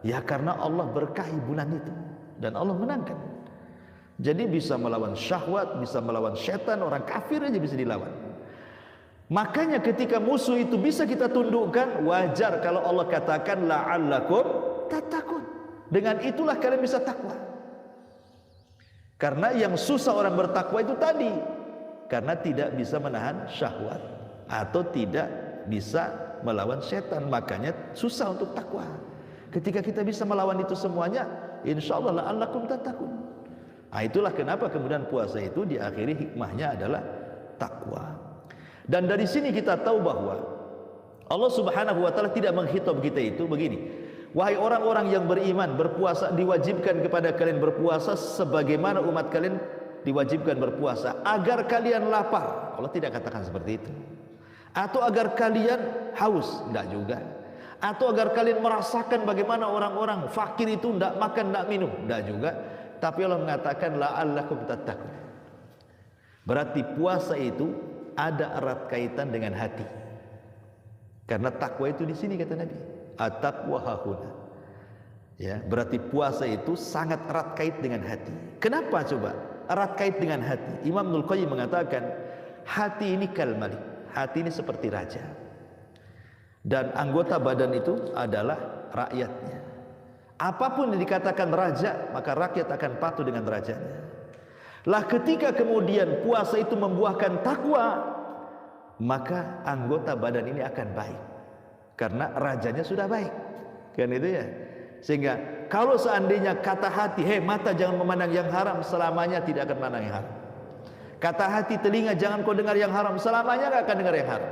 Ya karena Allah berkahi bulan itu dan Allah menangkan. Jadi bisa melawan syahwat, bisa melawan setan, orang kafir aja bisa dilawan. Makanya ketika musuh itu bisa kita tundukkan, wajar kalau Allah katakan la'allakum tattaqun. Dengan itulah kalian bisa takwa. Karena yang susah orang bertakwa itu tadi, karena tidak bisa menahan syahwat atau tidak bisa melawan setan, makanya susah untuk takwa. Ketika kita bisa melawan itu semuanya, insyaallah la'allakum tattaqun. Nah, itulah kenapa kemudian puasa itu diakhiri hikmahnya adalah takwa. Dan dari sini kita tahu bahwa Allah Subhanahu wa taala tidak menghitab kita itu begini. Wahai orang-orang yang beriman, berpuasa, diwajibkan kepada kalian berpuasa sebagaimana umat kalian diwajibkan berpuasa agar kalian lapar. Allah tidak katakan seperti itu. Atau agar kalian haus, enggak juga. Atau agar kalian merasakan bagaimana orang-orang fakir itu tidak makan, tidak minum, tidak juga. Tapi Allah mengatakan la'allakum tattaqun. Berarti puasa itu ada erat kaitan dengan hati. Karena takwa itu di sini kata Nabi, at-taqwa hahuna. Ya, berarti puasa itu sangat erat kait dengan hati. Kenapa coba? Erat kait dengan hati. Imam Ibnul Qayyim mengatakan, hati ini kal malik. Hati ini seperti raja. Dan anggota badan itu adalah rakyatnya. Apapun yang dikatakan raja, maka rakyat akan patuh dengan rajanya. Lah ketika kemudian puasa itu membuahkan takwa, maka anggota badan ini akan baik. Karena rajanya sudah baik. Kan itu ya. Sehingga kalau seandainya kata hati, hei mata jangan memandang yang haram, selamanya tidak akan memandang yang haram. Kata hati, telinga jangan kau dengar yang haram, selamanya tidak akan dengar yang haram.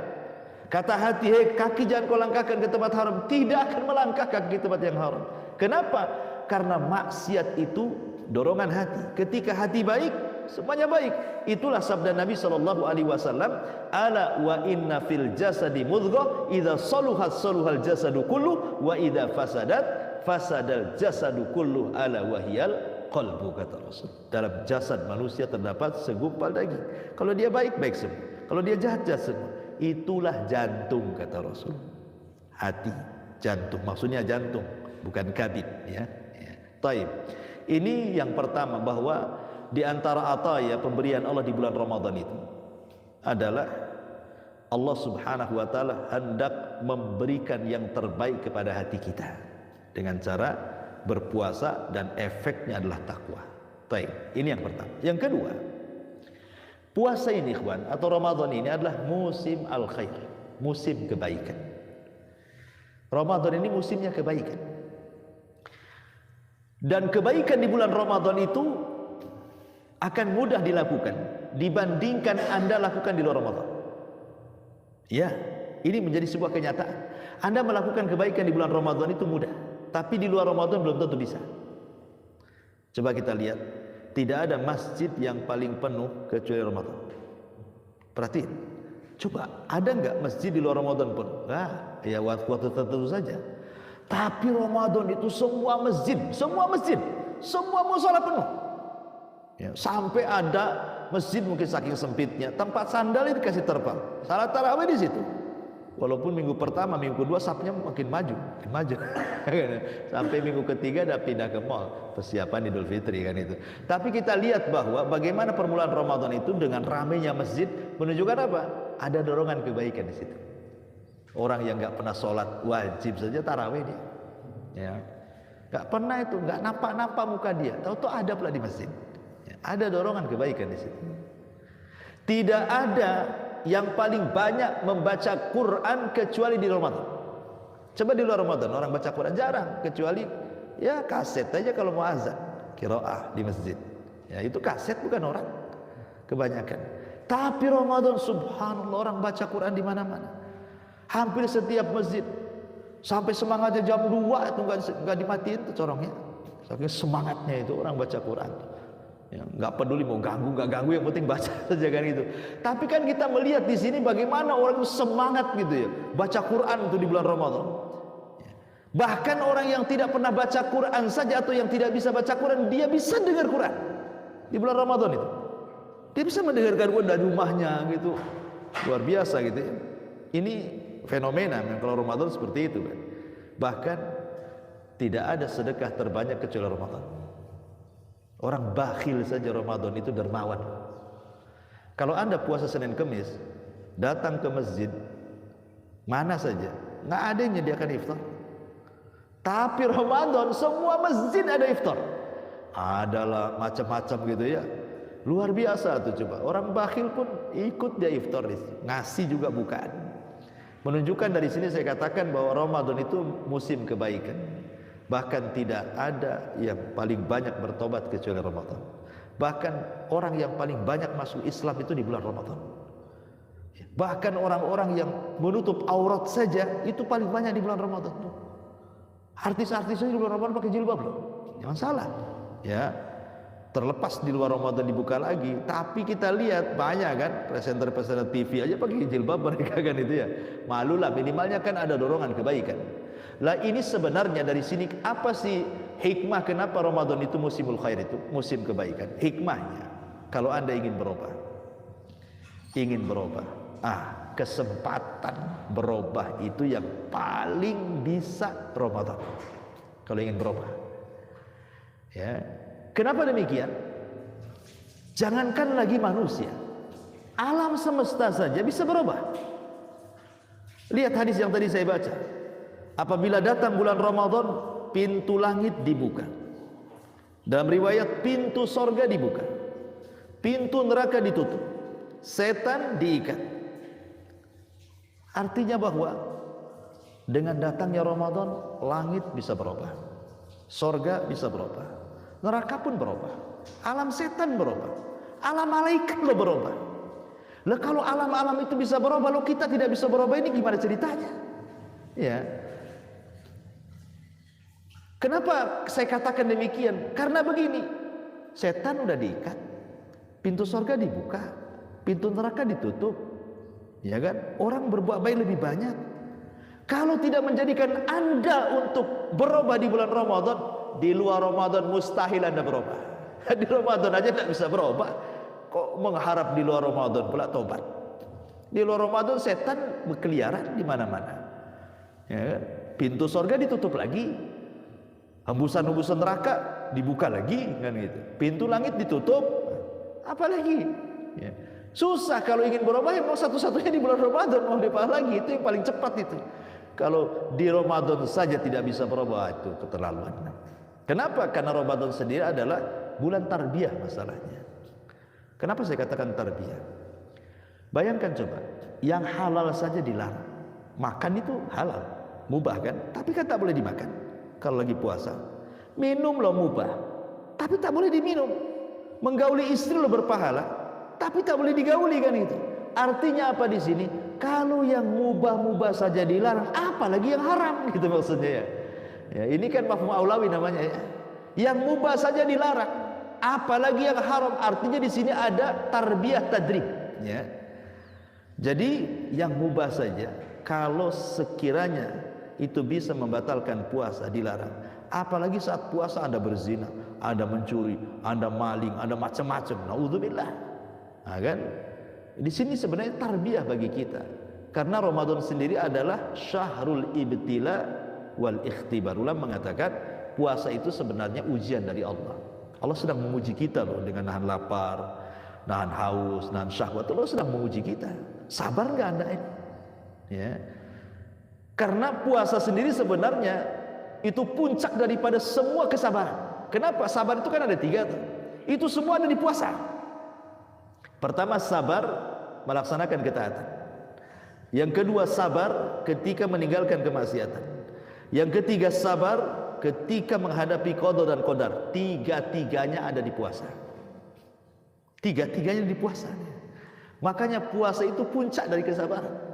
Kata hati, hei kaki jangan kau langkahkan ke tempat haram, tidak akan melangkah kaki ke tempat yang haram. Kenapa? Karena maksiat itu dorongan hati. Ketika hati baik, semuanya baik. Itulah sabda Nabi SAW, ala wa inna fil jasadi mudghah idza saluhat saluhal jasadu kullu wa idza fasadat fasadal jasadu kullu ala wahiyal qalbu, kata Rasul. Dalam jasad manusia terdapat segumpal daging. Kalau dia baik, baik semua. Kalau dia jahat, jahat semua. Itulah jantung, kata Rasul. Hati, jantung. Maksudnya jantung, bukan kabid, ya. Taib. Ini yang pertama, bahwa di antara ataya pemberian Allah di bulan Ramadan itu adalah Allah Subhanahu wa taala hendak memberikan yang terbaik kepada hati kita dengan cara berpuasa, dan efeknya adalah takwa. Baik, ini yang pertama. Yang kedua, puasa ini ikhwan atau Ramadan ini adalah musim al-khair, musim kebaikan. Ramadan ini musimnya kebaikan. Dan kebaikan di bulan Ramadan itu akan mudah dilakukan dibandingkan Anda lakukan di luar Ramadan. Ya, ini menjadi sebuah kenyataan. Anda melakukan kebaikan di bulan Ramadan itu mudah, tapi di luar Ramadan belum tentu bisa. Coba kita lihat, tidak ada masjid yang paling penuh kecuali Ramadan. Perhatiin, coba ada nggak masjid di luar Ramadan pun? Nah, ya waktu tertentu saja. Tapi Ramadan itu semua masjid, semua mushola penuh. Ya, sampai ada masjid mungkin saking sempitnya, tempat sandal itu dikasih terpal. Salat tarawih di situ. Walaupun minggu pertama, minggu kedua sapnya makin maju. Sampai minggu ketiga dah pindah ke mall, persiapan Idul Fitri kan itu. Tapi kita lihat bahwa bagaimana permulaan Ramadan itu dengan ramainya masjid menunjukkan apa? Ada dorongan kebaikan di situ. Orang yang nggak pernah sholat wajib saja tarawih dia, ya, nggak pernah itu, nggak nampak muka dia, tahu-tahu ada pula di masjid. Ada dorongan kebaikan di situ. Tidak ada yang paling banyak membaca Quran kecuali di Ramadan. Coba di luar Ramadan orang baca Quran jarang, kecuali ya kaset aja kalau mau azan, qiraah di masjid. Ya itu kaset bukan orang kebanyakan. Tapi Ramadan subhanallah orang baca Quran di mana-mana. Hampir setiap masjid. Sampai semangatnya jam 2 itu enggak dimatiin tuh corongnya. Saking semangatnya itu orang baca Quran. Ya, nggak peduli mau ganggu nggak ganggu, yang penting baca saja kan itu. Tapi kan kita melihat di sini bagaimana orang itu semangat gitu ya baca Quran itu di bulan Ramadan. Bahkan orang yang tidak pernah baca Quran saja atau yang tidak bisa baca Quran, dia bisa dengar Quran di bulan Ramadan itu. Dia bisa mendengarkan Quran dari rumahnya gitu, luar biasa gitu ya. Ini fenomena kalau Ramadan seperti itu kan. Bahkan tidak ada sedekah terbanyak kecuali Ramadan. Orang bakhil saja Ramadan itu dermawan. Kalau Anda puasa Senin Kemis, datang ke masjid mana saja, nggak ada yang menyediakan iftar. Tapi Ramadan semua masjid ada iftar. Adalah macam-macam gitu ya. Luar biasa tuh coba. Orang bakhil pun ikut dia iftar di situ. Ngasih juga bukaan. Menunjukkan dari sini saya katakan bahwa Ramadan itu musim kebaikan. Bahkan tidak ada yang paling banyak bertobat kecuali Ramadan. Bahkan orang yang paling banyak masuk Islam itu di bulan Ramadan. Bahkan orang-orang yang menutup aurat saja itu paling banyak di bulan Ramadan. Artis-artisnya di bulan Ramadan pakai jilbab loh. Jangan salah. Ya, terlepas di luar Ramadan dibuka lagi. Tapi kita lihat banyak kan presenter-presenter TV aja pakai jilbab mereka kan itu ya. Malulah, minimalnya kan ada dorongan kebaikan. Lah ini sebenarnya dari sini apa sih hikmah kenapa Ramadan itu musimul khair, itu musim kebaikan? Hikmahnya kalau Anda ingin berubah, kesempatan berubah itu yang paling bisa Ramadan. Kalau ingin berubah, ya. Kenapa demikian? Jangankan lagi manusia, alam semesta saja bisa berubah. Lihat hadis yang tadi saya baca. Apabila datang bulan Ramadan, pintu langit dibuka. Dalam riwayat pintu sorga dibuka, pintu neraka ditutup, setan diikat. Artinya bahwa dengan datangnya Ramadan, langit bisa berubah, sorga bisa berubah, neraka pun berubah, alam setan berubah, alam malaikat lo berubah. Lah kalau alam-alam itu bisa berubah, lo kita tidak bisa berubah, ini gimana ceritanya? Ya. Kenapa saya katakan demikian? Karena begini, setan udah diikat, pintu surga dibuka, pintu neraka ditutup, ya kan? Orang berbuat baik lebih banyak. Kalau tidak menjadikan Anda untuk berubah di bulan Ramadan, di luar Ramadan mustahil Anda berubah. Di Ramadan aja tidak bisa berubah, kok mengharap di luar Ramadan pula tobat? Di luar Ramadan setan berkeliaran di mana-mana, ya kan? Pintu surga ditutup lagi, hembusan-hembusan neraka dibuka lagi kan gitu. Pintu langit ditutup, Apalagi ya. Susah kalau ingin berubah, ya mau satu-satunya di bulan Ramadan, mau diapa lagi, itu yang paling cepat itu. Kalau di Ramadan saja tidak bisa berubah, itu keterlaluan. Kenapa? Karena Ramadan sendiri adalah bulan tarbiyah masalahnya. Kenapa saya katakan tarbiyah? Bayangkan coba, yang halal saja dilarang. Makan itu halal, mubah kan? Tapi kan tak boleh dimakan kalau lagi puasa. Minum lo mubah, tapi tak boleh diminum. Menggauli istri lo berpahala, tapi tak boleh digauli kan itu. Artinya apa di sini? Kalau yang mubah-mubah saja dilarang, apalagi yang haram gitu maksudnya ya. Ya, ini kan mafhum aulawi namanya ya. Yang mubah saja dilarang, apalagi yang haram. Artinya di sini ada tarbiyah tadrib ya. Jadi yang mubah saja, kalau sekiranya itu bisa membatalkan puasa, dilarang. Apalagi saat puasa Anda berzina, Anda mencuri, Anda maling, Anda macam-macam. Naudzubillah. Nah, kan? Di sini sebenarnya tarbiyah bagi kita. Karena Ramadan sendiri adalah syahrul ibtila wal ikhtibar. Ulama mengatakan puasa itu sebenarnya ujian dari Allah. Allah sedang menguji kita loh dengan nahan lapar, nahan haus, nahan syahwat. Allah sedang menguji kita. Sabar nggak Anda ini? Ya. Karena puasa sendiri sebenarnya itu puncak daripada semua kesabaran. Kenapa? Sabar itu kan ada 3 tuh. Itu semua ada di puasa. Pertama, sabar melaksanakan ketaatan. Yang kedua, sabar ketika meninggalkan kemaksiatan. Yang ketiga, sabar ketika menghadapi qada dan qadar. 3-tiganya ada di puasa. 3-tiganya di puasa. Makanya puasa itu puncak dari kesabaran.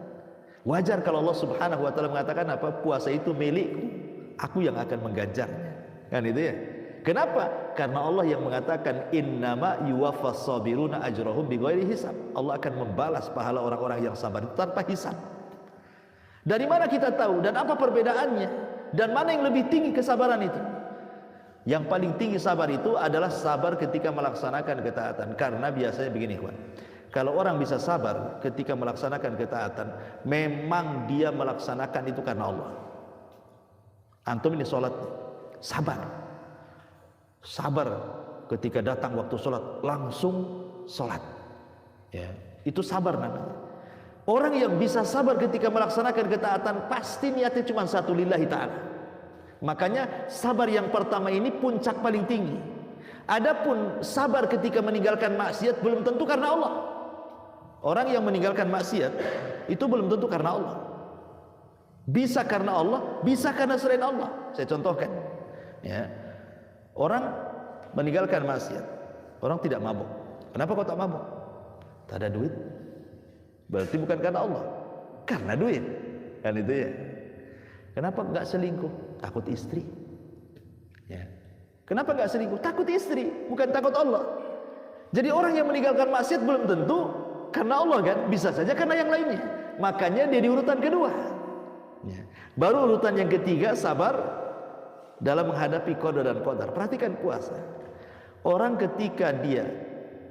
Wajar kalau Allah Subhanahu wa taala mengatakan apa? Puasa itu milikku, aku yang akan mengganjarnya. Kan itu ya. Kenapa? Karena Allah yang mengatakan innama yuwaffas sabiruna ajrahum bighairi hisab. Allah akan membalas pahala orang-orang yang sabar itu tanpa hisab. Dari mana kita tahu dan apa perbedaannya? Dan mana yang lebih tinggi kesabaran itu? Yang paling tinggi sabar itu adalah sabar ketika melaksanakan ketaatan. Karena biasanya begini, kawan. Kalau orang bisa sabar ketika melaksanakan ketaatan, memang dia melaksanakan itu karena Allah. Antum ini sholat, sabar. Sabar ketika datang waktu sholat, langsung sholat. Ya, itu sabar namanya. Orang yang bisa sabar ketika melaksanakan ketaatan, pasti niatnya cuma satu, lillahi ta'ala. Makanya sabar yang pertama ini puncak paling tinggi. Adapun sabar ketika meninggalkan maksiat belum tentu karena Allah. Orang yang meninggalkan maksiat itu belum tentu karena Allah. Bisa karena Allah, bisa karena selain Allah. Saya contohkan ya. Orang meninggalkan maksiat, orang tidak mabuk. Kenapa kau tak mabuk? Tak ada duit. Berarti bukan karena Allah, karena duit. Kan itu ya. Kenapa enggak selingkuh? Takut istri ya. Kenapa enggak selingkuh? Takut istri, bukan takut Allah. Jadi orang yang meninggalkan maksiat belum tentu karena Allah kan, bisa saja karena yang lainnya. Makanya dia di urutan kedua ya. Baru urutan yang ketiga, sabar dalam menghadapi qada dan qadar. Perhatikan puasa. Orang ketika dia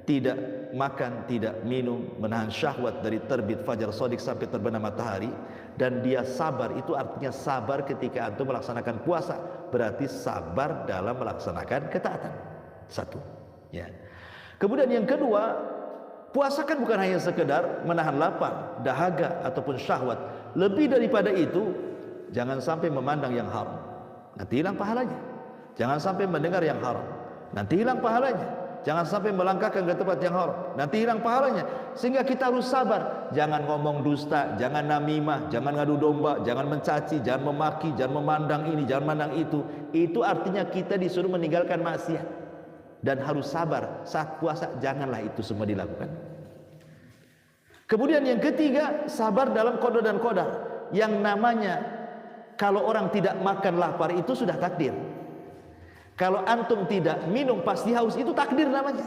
tidak makan, tidak minum, menahan syahwat dari terbit fajar shadiq sampai terbenam matahari, dan dia sabar, itu artinya sabar ketika antum melaksanakan puasa. Berarti sabar dalam melaksanakan ketaatan. Satu ya. Kemudian yang kedua, puasa kan bukan hanya sekedar menahan lapar, dahaga ataupun syahwat. Lebih daripada itu, jangan sampai memandang yang haram, nanti hilang pahalanya. Jangan sampai mendengar yang haram, nanti hilang pahalanya. Jangan sampai melangkahkan ke tempat yang haram, nanti hilang pahalanya. Sehingga kita harus sabar. Jangan ngomong dusta, jangan namimah, jangan ngadu domba, jangan mencaci, jangan memaki, jangan memandang ini, jangan memandang itu. Itu artinya kita disuruh meninggalkan maksiat. Dan harus sabar saat puasa, janganlah itu semua dilakukan. Kemudian yang ketiga, sabar dalam qada dan qadar. Yang namanya kalau orang tidak makan lapar itu sudah takdir. Kalau antum tidak minum pasti haus, itu takdir namanya.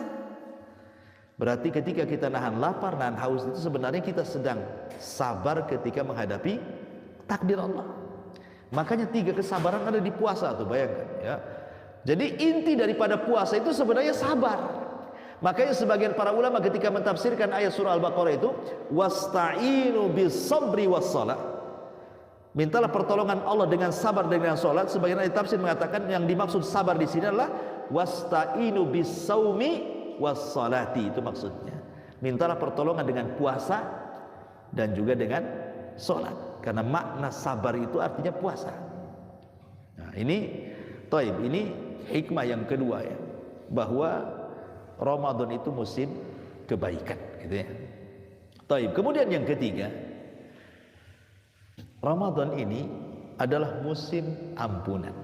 Berarti ketika kita nahan lapar, nahan haus, itu sebenarnya kita sedang sabar ketika menghadapi takdir Allah. Makanya 3 kesabaran ada di puasa tuh, bayangkan ya. Jadi inti daripada puasa itu sebenarnya sabar. Makanya sebagian para ulama ketika mentafsirkan ayat surah Al-Baqarah itu, wasta'inu bis-sabri was-shalah. Mintalah pertolongan Allah dengan sabar dan dengan salat. Sebagian ahli tafsir mengatakan yang dimaksud sabar di sini adalah wasta'inu bis-saumi wassalati, itu maksudnya. Mintalah pertolongan dengan puasa dan juga dengan salat. Karena makna sabar itu artinya puasa. Nah, ini hikmah yang kedua ya, bahwa Ramadan itu musim kebaikan gitu ya. Kemudian yang ketiga, Ramadan ini adalah musim ampunan.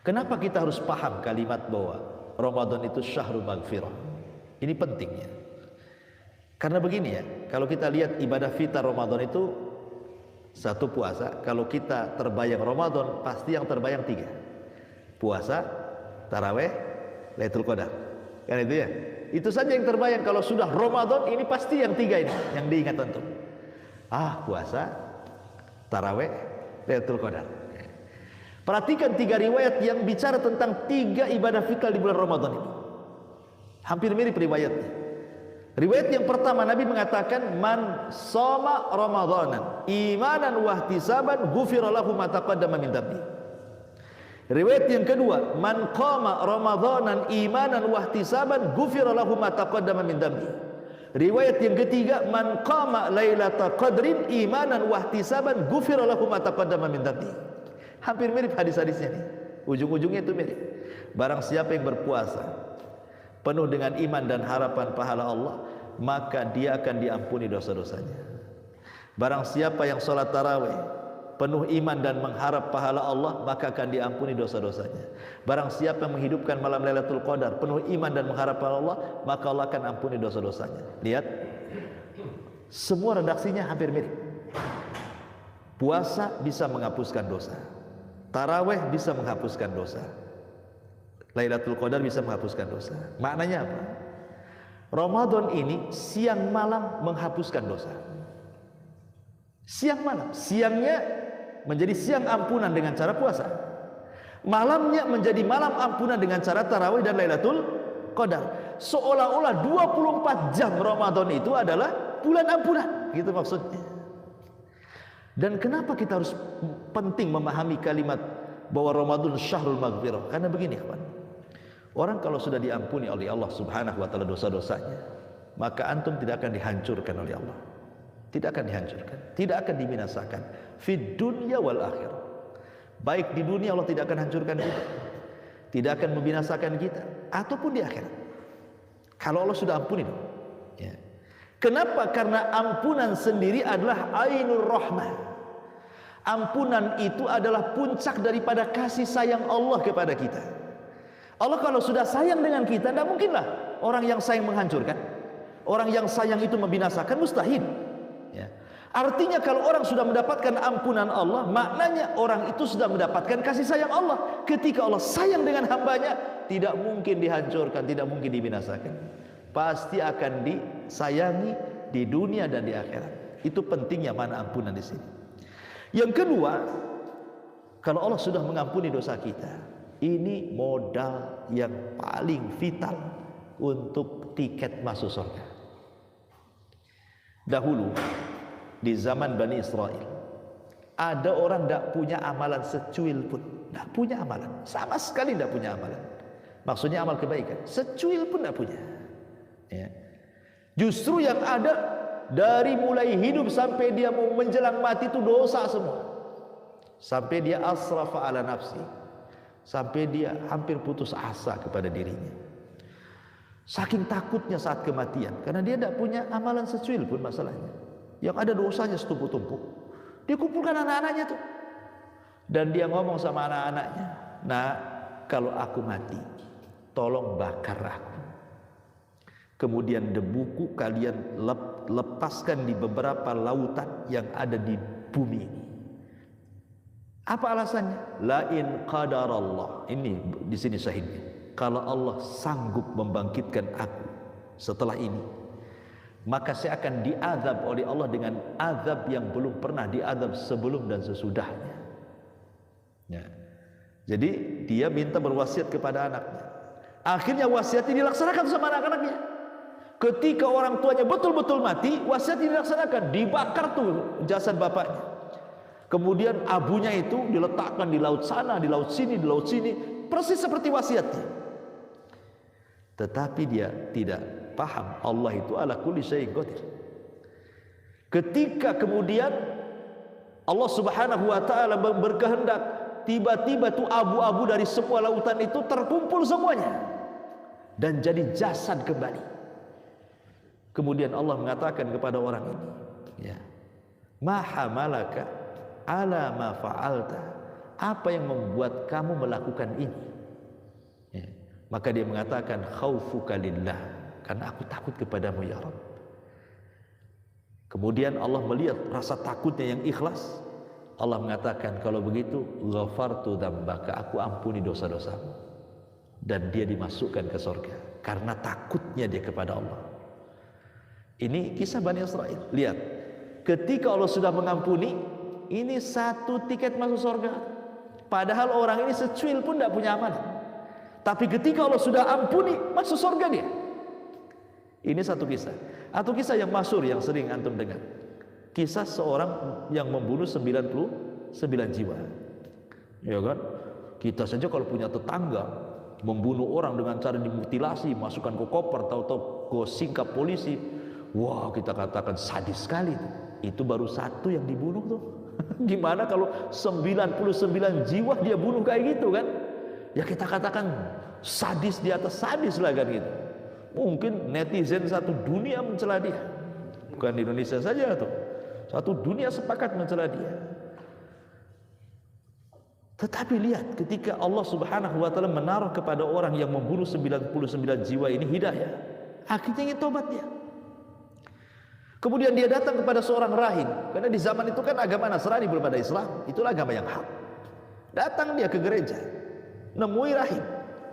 Kenapa kita harus paham kalimat bahwa Ramadan itu syahrul maghfirah? Ini pentingnya. Karena begini ya, kalau kita lihat ibadah fitar Ramadan itu satu puasa, kalau kita terbayang Ramadan pasti yang terbayang 3. Puasa, taraweh, Lailatul Qadar. Kan itu ya? Itu saja yang terbayang. Kalau sudah Ramadan ini pasti yang 3 ini yang diingat tentu. Puasa, taraweh, Lailatul Qadar. Perhatikan 3 riwayat yang bicara tentang 3 ibadah fitar di bulan Ramadan ini. Hampir mirip riwayatnya. Riwayat yang pertama Nabi mengatakan, man shoma ramadanan imanan wahtisaban ghufira lahu ma taqaddama min dhanbi. Riwayat yang kedua, man qama ramadanan imanan wahtisaban ghufira lahu ma taqaddama min dhanbi. Riwayat yang ketiga, man qama lailatul qadrin imanan wahtisaban ghufira lahu ma taqaddama min dhanbi. Hampir mirip hadis-hadisnya nih. Ujung-ujungnya itu mirip. Barang siapa yang berpuasa penuh dengan iman dan harapan pahala Allah, maka dia akan diampuni dosa-dosanya. Barang siapa yang sholat tarawih penuh iman dan mengharap pahala Allah, maka akan diampuni dosa-dosanya. Barang siapa yang menghidupkan malam Lailatul Qadar penuh iman dan mengharap pahala Allah, maka Allah akan ampuni dosa-dosanya. Lihat, semua redaksinya hampir mirip. Puasa bisa menghapuskan dosa, tarawih bisa menghapuskan dosa, Lailatul Qadar bisa menghapuskan dosa. Maknanya apa? Ramadan ini siang malam menghapuskan dosa. Siang malam, siangnya menjadi siang ampunan dengan cara puasa, malamnya menjadi malam ampunan dengan cara tarawih dan Lailatul Qadar. Seolah-olah 24 jam Ramadan itu adalah bulan ampunan, gitu maksudnya. Dan kenapa kita harus penting memahami kalimat bahwa Ramadan syahrul maghfirah? Karena begini kawan, orang kalau sudah diampuni oleh Allah subhanahu wa ta'ala dosa-dosanya, maka antum tidak akan dihancurkan oleh Allah. Tidak akan dihancurkan, tidak akan dibinasakan fid dunya wal akhirah. Baik di dunia Allah tidak akan hancurkan kita, tidak akan membinasakan kita, ataupun di akhirat. Kalau Allah sudah ampuni ya. Kenapa? Karena ampunan sendiri adalah ainur rahmah. Ampunan itu adalah puncak daripada kasih sayang Allah kepada kita. Allah kalau sudah sayang dengan kita, tidak mungkinlah orang yang sayang menghancurkan. Orang yang sayang itu membinasakan, mustahil ya. Artinya kalau orang sudah mendapatkan ampunan Allah, maknanya orang itu sudah mendapatkan kasih sayang Allah. Ketika Allah sayang dengan hambanya, tidak mungkin dihancurkan, tidak mungkin dibinasakan, pasti akan disayangi di dunia dan di akhirat. Itu pentingnya mana ampunan di sini. Yang kedua, kalau Allah sudah mengampuni dosa kita, ini modal yang paling vital untuk tiket masuk surga. Dahulu di zaman Bani Israel, ada orang tidak punya amalan secuil pun, tidak punya amalan, sama sekali tidak punya amalan. Maksudnya amal kebaikan, secuil pun tidak punya ya. Justru yang ada dari mulai hidup sampai dia mau menjelang mati itu dosa semua, sampai dia asrafa ala nafsi, sampai dia hampir putus asa kepada dirinya, saking takutnya saat kematian, karena dia tidak punya amalan secuil pun. Masalahnya yang ada dosanya setumpuk-tumpuk. Dia kumpulkan anak-anaknya tuh, dan dia ngomong sama anak-anaknya, nah kalau aku mati tolong bakar aku, kemudian debuku kalian lepaskan di beberapa lautan yang ada di bumi ini. Apa alasannya? La in qadarallah. Ini di sini syahidnya. Kalau Allah sanggup membangkitkan aku setelah ini, maka saya akan diazab oleh Allah dengan azab yang belum pernah diazab sebelum dan sesudahnya ya. Jadi dia minta berwasiat kepada anaknya. Akhirnya wasiatnya dilaksanakan sama anak-anaknya. Ketika orang tuanya betul-betul mati, wasiatnya dilaksanakan, dibakar tuh jasad bapaknya. Kemudian abunya itu diletakkan di laut sana, di laut sini, di laut sini, persis seperti wasiatnya. tetapi dia tidak paham Allah itu ala kulli syai'in qadir. Ketika kemudian Allah Subhanahu wa taala berkehendak, tiba-tiba tuh abu-abu dari semua lautan itu terkumpul semuanya dan jadi jasad kembali. Kemudian Allah mengatakan kepada orang ini, ya, ma hamalaka ala ma fa'alta, apa yang membuat kamu melakukan ini? Ya. Maka dia mengatakan khaufuka lillah, karena aku takut kepadamu ya Rabb. Kemudian Allah melihat rasa takutnya yang ikhlas. Allah mengatakan, kalau begitu ghafartu dzambaka, aku ampuni dosa-dosamu. Dan dia dimasukkan ke surga karena takutnya dia kepada Allah. Ini kisah Bani Israel. Lihat, ketika Allah sudah mengampuni, ini satu tiket masuk surga. Padahal orang ini secuil pun tidak punya amanah. Tapi ketika Allah sudah ampuni, masuk surga dia. Ini satu kisah. Atau kisah yang masyhur yang sering antum dengar. Kisah seorang yang membunuh 99 jiwa. Ya kan? Kita saja kalau punya tetangga membunuh orang dengan cara dimutilasi, masukkan ke koper, tahu-tahu ke singkap polisi, wah, kita katakan sadis sekali itu. Itu baru satu yang dibunuh tuh. Gimana kalau 99 jiwa dia bunuh kayak gitu kan? Ya kita katakan sadis di atas sadis lah kan gitu. Mungkin netizen satu dunia mencela dia. Bukan di Indonesia saja tuh. Satu dunia sepakat mencela dia. Tetapi lihat, ketika Allah Subhanahu wa taala menaruh kepada orang yang membunuh 99 jiwa ini hidayah, akhirnya ingin tobat dia. Kemudian dia datang kepada seorang rahib, karena di zaman itu kan agama Nasrani belum ada Islam, itulah agama yang hak. Datang dia ke gereja, nemui rahib.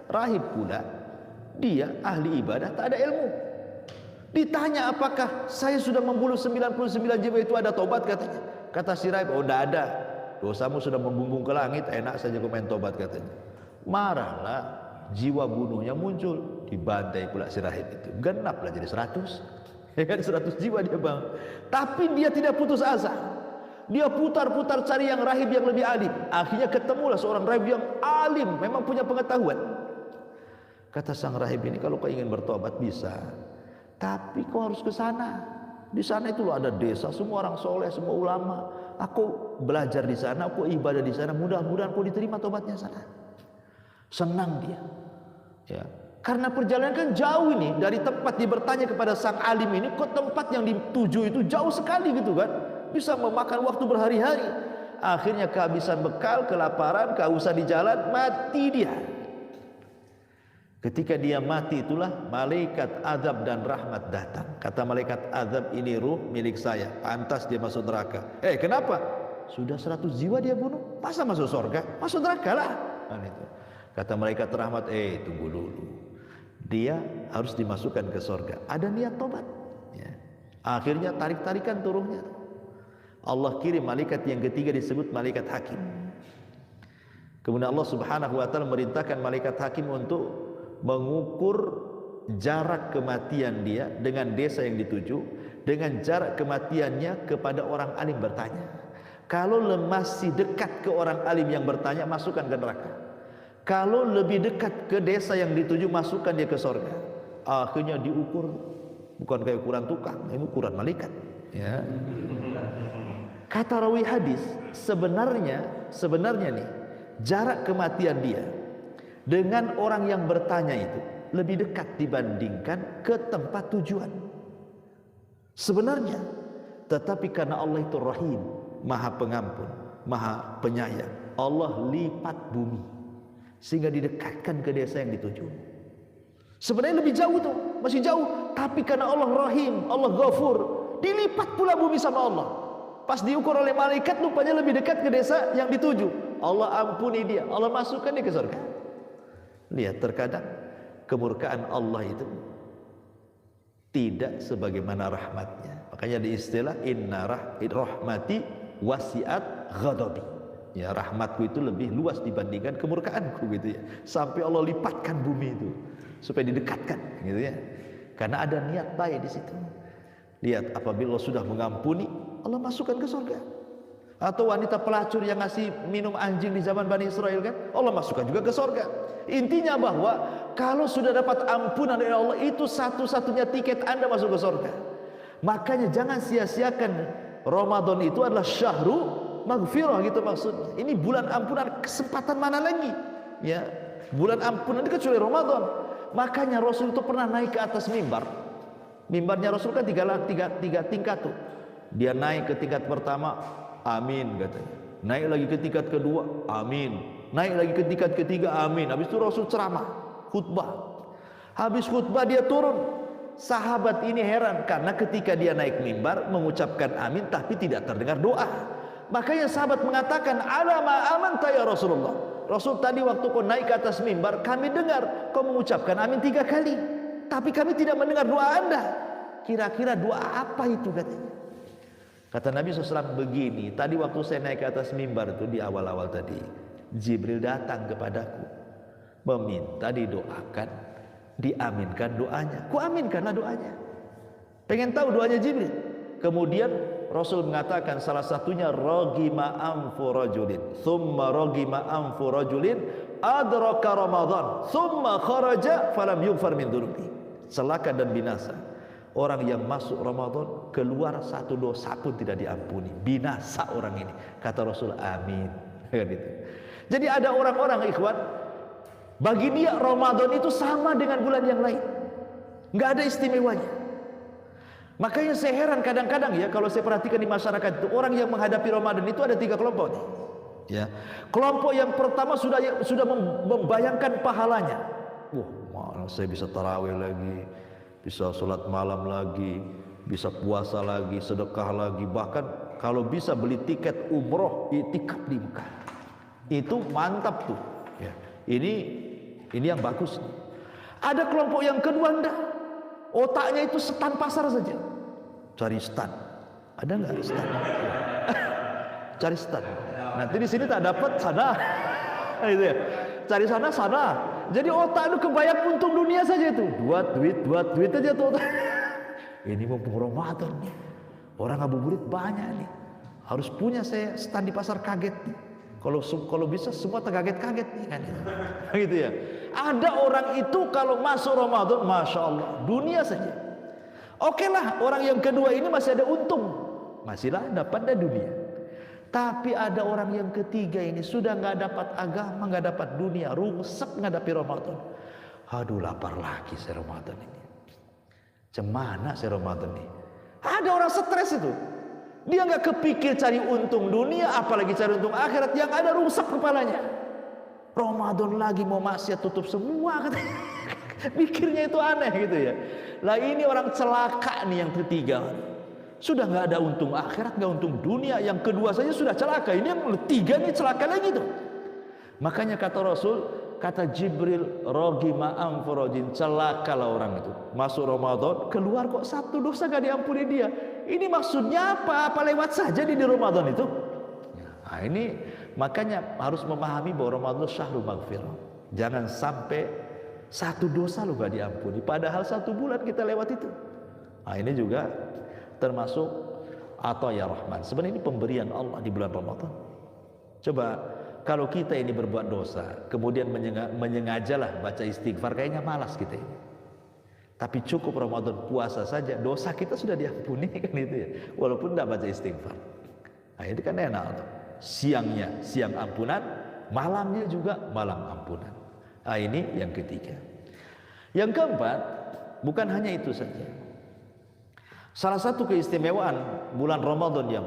Rahib pula dia ahli ibadah, tak ada ilmu. Ditanya, apakah saya sudah membunuh 99 jiwa itu ada tobat katanya. Kata si rahib, oh tidak ada, dosamu sudah membumbung ke langit, enak saja kau main tobat katanya. Marahlah, jiwa bunuhnya muncul, dibantai pula si rahib itu, genaplah jadi 100. Ya kan, 100 jiwa dia bang. Tapi dia tidak putus asa. Dia putar-putar cari yang rahib yang lebih alim. Akhirnya ketemulah seorang rahib yang alim, memang punya pengetahuan. Kata sang rahib ini, kalau kau ingin bertobat bisa, tapi kau harus ke sana. Di sana itu loh ada desa, semua orang soleh, semua ulama. Aku belajar di sana, aku ibadah di sana. Mudah-mudahan kau diterima tobatnya sana. Senang dia. Ya. Karena perjalanan kan jauh ini, dari tempat dia bertanya kepada sang alim ini ke tempat yang dituju itu jauh sekali gitu kan. Bisa memakan waktu berhari-hari. Akhirnya kehabisan bekal, kelaparan, kehausan di jalan, mati dia. Ketika dia mati itulah malaikat azab dan rahmat datang. Kata malaikat azab, ini ruh milik saya, pantas dia masuk neraka. Kenapa? Sudah 100 jiwa dia bunuh, masa masuk surga? Masuk neraka lah. Kata malaikat rahmat, tunggu dulu. Dia harus dimasukkan ke surga. Ada niat tobat. Ya. Akhirnya tarik-tarikan turuhnya. Allah kirim malaikat yang ketiga disebut malaikat hakim. Kemudian Allah Subhanahu wa taala merintahkan malaikat hakim untuk mengukur jarak kematian dia dengan desa yang dituju, dengan jarak kematiannya kepada orang alim bertanya. Kalau masih dekat ke orang alim yang bertanya, masukkan ke neraka. Kalau lebih dekat ke desa yang dituju, masukkan dia ke surga. Akhirnya diukur, bukan kayak ukuran tukang, ini ukuran malaikat. Ya. Kata rawi hadis, sebenarnya nih, jarak kematian dia dengan orang yang bertanya itu lebih dekat dibandingkan ke tempat tujuan. Sebenarnya, tetapi karena Allah itu Rahim, Maha Pengampun, Maha Penyayang, Allah lipat bumi sehingga didekatkan ke desa yang dituju. Sebenarnya lebih jauh tuh, masih jauh, tapi karena Allah Rahim, Allah Ghafur, dilipat pula bumi sama Allah. Pas diukur oleh malaikat, rupanya lebih dekat ke desa yang dituju. Allah ampuni dia, Allah masukkan dia ke surga. Lihat, terkadang kemurkaan Allah itu tidak sebagaimana rahmatnya. Makanya di istilah inna rahmati wasi'at ghadabi. Ya, rahmatku itu lebih luas dibandingkan kemurkaanku gitu ya. Sampai Allah lipatkan bumi itu supaya didekatkan gitu ya. Karena ada niat baik di situ. Lihat, apabila Allah sudah mengampuni, Allah masukkan ke surga. Atau wanita pelacur yang ngasih minum anjing di zaman Bani Israel kan, Allah masukkan juga ke surga. Intinya bahwa kalau sudah dapat ampunan dari Allah, itu satu-satunya tiket Anda masuk ke surga. Makanya jangan sia-siakan Ramadan, itu adalah syahru maghfirah gitu maksudnya. Ini bulan ampunan, kesempatan mana lagi? Ya, bulan ampunan itu kecuali Ramadan. Makanya Rasul itu pernah naik ke atas mimbar. Mimbarnya Rasul kan tiga tingkat tuh. Dia naik ke tingkat pertama, amin katanya. Naik lagi ke tingkat kedua, amin. Naik lagi ke tingkat ketiga, amin. Habis itu Rasul ceramah, khutbah. Habis khutbah dia turun. Sahabat ini heran karena ketika dia naik mimbar mengucapkan amin tapi tidak terdengar doa. Makanya sahabat mengatakan, "Alama amanta ya Rasulullah." Rasul, tadi waktu kau naik ke atas mimbar, kami dengar kau mengucapkan amin 3 kali, tapi kami tidak mendengar doa Anda. Kira-kira doa apa itu katanya? Kata Nabi SAW begini, tadi waktu saya naik ke atas mimbar itu di awal-awal tadi, Jibril datang kepadaku, meminta didoakan, diaminkan doanya. Ku aminkanlah doanya. Pengen tahu doanya Jibril. Kemudian Rasul mengatakan salah satunya ragima anfu rajulin, thumma ragima anfu rajulin adraka Ramadan, thumma kharaja falam yughfar min dhunubi. Celaka dan binasa orang yang masuk Ramadan, keluar satu dosa pun tidak diampuni. Binasa orang ini. Kata Rasul, amin. Jadi ada orang-orang ikhwan, bagi dia Ramadan itu sama dengan bulan yang lain, nggak ada istimewanya. Makanya saya heran kadang-kadang ya, kalau saya perhatikan di masyarakat itu, orang yang menghadapi Ramadan itu ada 3 kelompok nih. Ya, kelompok yang pertama sudah membayangkan pahalanya. Wah, saya bisa tarawih lagi, bisa sholat malam lagi, bisa puasa lagi, sedekah lagi, bahkan kalau bisa beli tiket umroh iktikaf di Mekah. Itu mantap tuh. Ya, ini yang bagus. Ada kelompok yang kedua, enggak. Otaknya itu stan pasar saja. Cari stan. Ada nggak stan? Cari stan. Nanti di sini tak dapat, sana. Gitu ya. Cari sana. Jadi otak itu kebayang untung dunia saja itu. Buat duit aja tuh. Ini mumpung Ramadan nih. Orang ngabuburit banyak nih. Harus punya saya stan di pasar kaget nih. Kalau bisa semua terkaget-kaget nih kan. Gitu ya. Ada orang itu kalau masuk Ramadan, Masya Allah, dunia saja. Oke lah, orang yang kedua ini masih ada untung, masihlah dapat dari dunia. Tapi ada orang yang ketiga ini sudah nggak dapat agama, nggak dapat dunia, rusak menghadapi Ramadan. Aduh, lapar lagi saya Ramadan ini. Cemana saya Ramadan ini? Ada orang stres itu. Dia nggak kepikir cari untung dunia, apalagi cari untung akhirat, yang ada rusak kepalanya. Ramadan lagi mau maksiat, tutup semua katanya. Mikirnya itu aneh gitu ya. Lah ini orang celaka nih yang ketiga. Sudah nggak ada untung akhirat, nggak untung dunia. Yang kedua saja sudah celaka. Ini yang ketiga nih celaka lagi tuh. Makanya kata Rasul, kata Jibril, ragima anfu rajulin, celakalah orang itu. Masuk Ramadan, keluar kok satu dosa gak diampuni dia. Ini maksudnya apa? Apa lewat saja di Ramadan itu? Nah ini makanya harus memahami bahwa Ramadan syahrul maghfirah. Jangan sampai satu dosa lu gak diampuni, padahal 1 bulan kita lewat itu. Nah ini juga termasuk atau ya Rahman. Sebenarnya ini pemberian Allah di bulan Ramadan. Coba kalau kita ini berbuat dosa, kemudian menyengajalah baca istighfar, kayaknya malas kita ini. Tapi cukup Ramadan puasa saja, dosa kita sudah diampuni kan itu ya. Walaupun tidak baca istighfar. Nah itu kan enak tuh. Siangnya siang ampunan, malamnya juga malam ampunan. Nah ini yang ketiga. Yang keempat, bukan hanya itu saja. Salah satu keistimewaan bulan Ramadan yang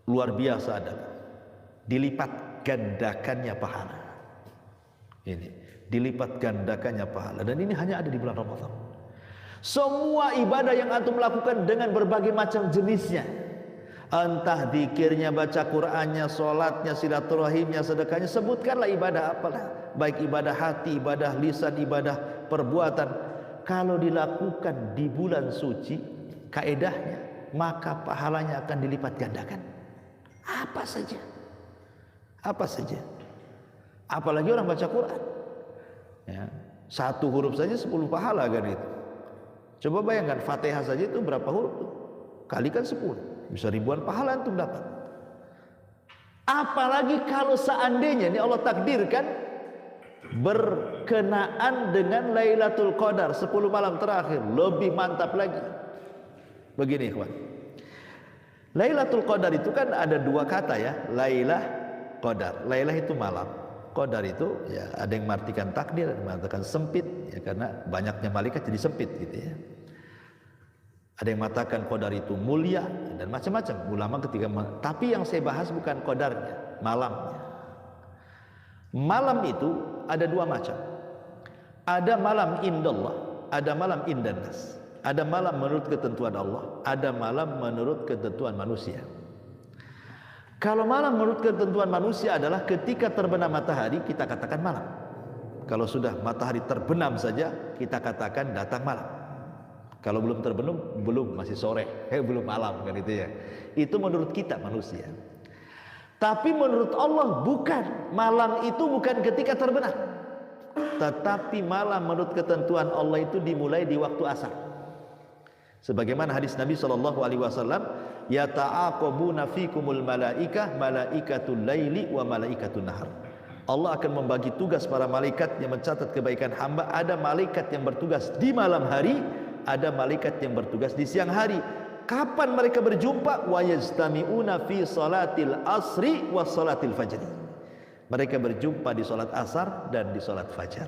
luar biasa adalah dilipat gandakannya pahala. Ini dilipat gandakannya pahala, dan ini hanya ada di bulan Ramadan. Semua ibadah yang antum lakukan dengan berbagai macam jenisnya, entah zikirnya, baca Qur'annya, sholatnya, silaturahimnya, sedekahnya, sebutkanlah ibadah apalah, baik ibadah hati, ibadah lisan, ibadah perbuatan, kalau dilakukan di bulan suci, kaedahnya maka pahalanya akan dilipat gandakan. Apa saja, apalagi orang baca Quran ya, 1 huruf saja 10 pahala kan itu. Coba bayangkan Fatihah saja itu berapa huruf tuh? Kalikan 10, bisa ribuan pahala antum dapat. Apalagi kalau seandainya ini Allah takdirkan berkenaan dengan Lailatul Qadar 10 malam terakhir, lebih mantap lagi. Begini ikhwan, Lailatul Qadar itu kan ada dua kata ya, Lailah, Qadar. Lailah itu malam, Qadar itu ya ada yang mengartikan takdir, ada yang mengatakan sempit ya, karena banyaknya malaikat jadi sempit gitu ya. Ada yang mengatakan Qadar itu mulia dan macam-macam ulama ketika tapi yang saya bahas bukan Qadarnya, malamnya. Malam itu ada dua macam. Ada malam indallah, ada malam indannas. Ada malam menurut ketentuan Allah, ada malam menurut ketentuan manusia. Kalau malam menurut ketentuan manusia adalah ketika terbenam matahari, kita katakan malam. Kalau sudah matahari terbenam saja, kita katakan datang malam. Kalau belum terbenam, belum, masih sore, belum malam kan itu ya. Itu menurut kita manusia. Tapi menurut Allah bukan. Malam itu bukan ketika terbenam. Tetapi malam menurut ketentuan Allah itu dimulai di waktu asar. Sebagaimana hadis Nabi SAW, yata'aqabuna fikumul malaikah, malaikatul laili wa malaikatul nahar. Allah akan membagi tugas para malaikat yang mencatat kebaikan hamba. Ada malaikat yang bertugas di malam hari, ada malaikat yang bertugas di siang hari. Kapan mereka berjumpa? Wa yajtami'una fi salatil asri wa salatil fajri. Mereka berjumpa di salat asar dan di salat fajar.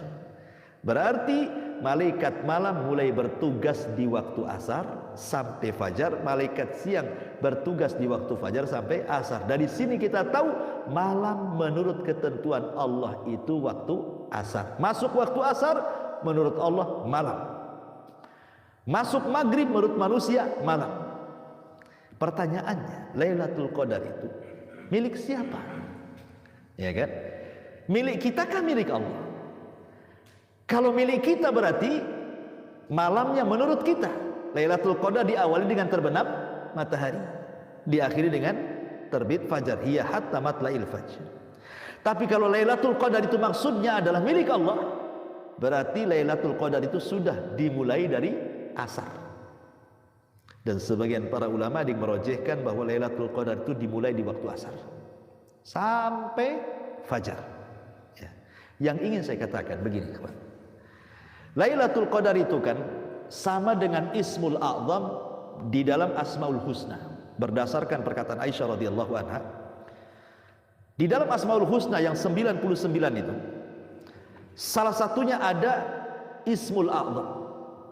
Berarti malaikat malam mulai bertugas di waktu asar sampai fajar, malaikat siang bertugas di waktu fajar sampai asar. Dari sini kita tahu malam menurut ketentuan Allah itu waktu asar. Masuk waktu asar menurut Allah malam. Masuk maghrib menurut manusia malam. Pertanyaannya, Lailatul Qadar itu milik siapa? Ya kan? Milik kita kan milik Allah. Kalau milik kita berarti malamnya menurut kita. Lailatul Qadar diawali dengan terbenam matahari, diakhiri dengan terbit fajar. Hiya hatta matla'il fajr. Tapi kalau Lailatul Qadar itu maksudnya adalah milik Allah, berarti Lailatul Qadar itu sudah dimulai dari asar. Dan sebagian para ulama yang merojehkan bahwa Lailatul Qadar itu dimulai di waktu asar sampai fajar ya. Yang ingin saya katakan begini kawan, Lailatul Qadar itu kan sama dengan Ismul A'zam di dalam Asmaul Husna. Berdasarkan perkataan Aisyah radhiyallahu anha, di dalam Asmaul Husna yang 99 itu salah satunya ada Ismul A'zam,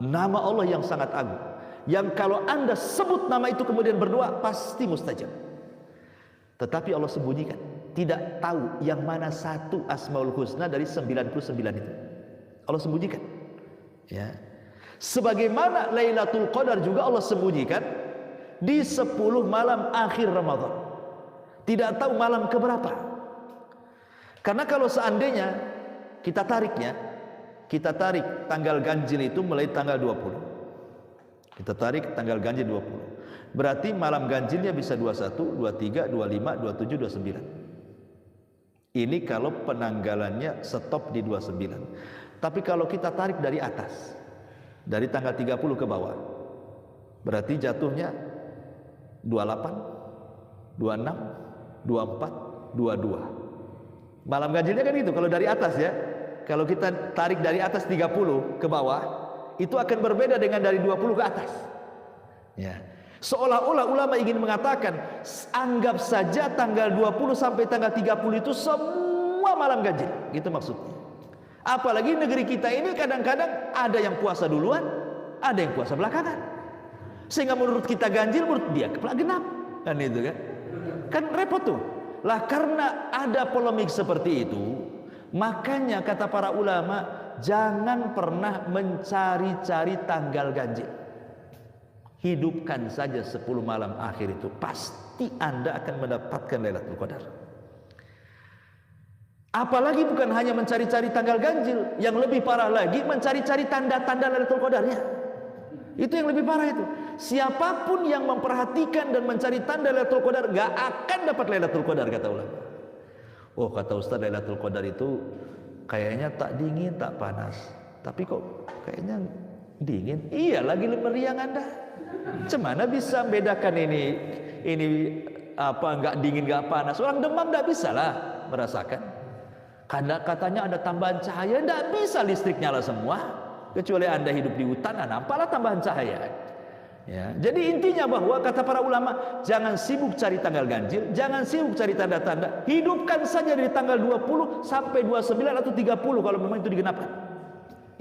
nama Allah yang sangat agung, yang kalau anda sebut nama itu kemudian berdoa pasti mustajab. Tetapi Allah sembunyikan, tidak tahu yang mana satu Asmaul Husna dari 99 itu. Allah sembunyikan ya. Sebagaimana Lailatul Qadar juga Allah sembunyikan di 10 malam akhir Ramadan. Tidak tahu malam keberapa. Karena kalau seandainya kita tarik tanggal ganjil itu mulai tanggal 20. Kita tarik tanggal ganjil 20. Berarti malam ganjilnya bisa 21, 23, 25, 27, 29. Ini kalau penanggalannya stop di 29. Tapi kalau kita tarik dari atas, dari tanggal 30 ke bawah, berarti jatuhnya 28, 26, 24, 22. Malam ganjilnya kan gitu kalau dari atas ya. Kalau kita tarik dari atas 30 ke bawah, itu akan berbeda dengan dari 20 ke atas ya. Seolah-olah ulama ingin mengatakan, anggap saja tanggal 20 sampai tanggal 30 itu semua malam ganjil, gitu maksudnya. Apalagi negeri kita ini kadang-kadang ada yang puasa duluan, ada yang puasa belakangan, sehingga menurut kita ganjil, menurut dia kepala genap kan itu kan repot tuh lah. Karena ada polemik seperti itu, makanya kata para ulama, jangan pernah mencari-cari tanggal ganjil. Hidupkan saja 10 malam akhir itu, pasti anda akan mendapatkan Lailatul Qadar. Apalagi bukan hanya mencari-cari tanggal ganjil, yang lebih parah lagi mencari-cari tanda-tanda Lailatul Qadarnya. Itu yang lebih parah itu. Siapapun yang memperhatikan dan mencari tanda Lailatul Qadar gak akan dapat Lailatul Qadar, kata ulama. Oh, kata Ustaz, Lailatul Qadar itu kayaknya tak dingin tak panas, tapi kok kayaknya dingin. Iya, lagi meriang anda. Cemana bisa bedakan ini apa nggak dingin nggak panas. Orang demam nggak bisa lah merasakan. Karena katanya ada tambahan cahaya, nggak bisa listrik nyala semua. Kecuali Anda hidup di hutan, nampaklah tambahan cahaya. Ya, jadi intinya bahwa kata para ulama, jangan sibuk cari tanggal ganjil, jangan sibuk cari tanda-tanda, hidupkan saja dari tanggal 20 sampai 29 atau 30 kalau memang itu digenapkan.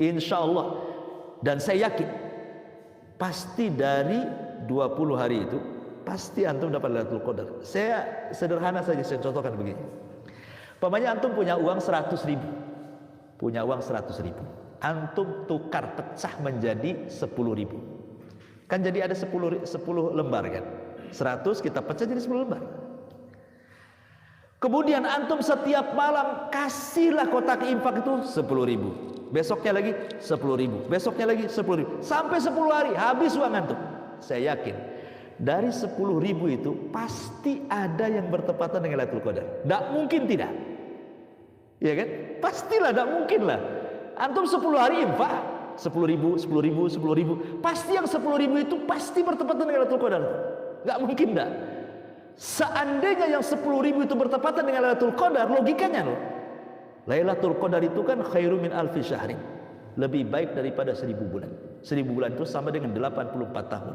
Insya Allah. Dan saya yakin pasti dari 20 hari itu pasti antum dapat Lailatul Qadar. Saya sederhana saja saya contohkan begini. Pamannya antum punya uang 100 ribu, punya uang 100 ribu, antum tukar pecah menjadi 10 ribu. Kan jadi ada 10 lembar kan, 100 kita pecah jadi 10 lembar. Kemudian antum setiap malam kasihlah kotak infak itu 10 ribu, besoknya lagi 10 ribu, besoknya lagi 10 ribu, sampai 10 hari habis uang antum. Saya yakin dari 10 ribu itu pasti ada yang bertepatan dengan Lailatul Qadar. Tidak mungkin tidak, ya kan? Pastilah, tidak mungkin lah. Antum 10 hari infak 10 ribu, 10 ribu, 10 ribu, pasti yang 10 ribu itu pasti bertepatan dengan Lailatul Qadar. Gak mungkin dah. Seandainya yang 10 ribu itu bertepatan dengan Lailatul Qadar, logikanya loh, Lailatul Qadar itu kan khairu min alfi syahrin, lebih baik daripada 1000 bulan. 1000 bulan itu sama dengan 84 tahun.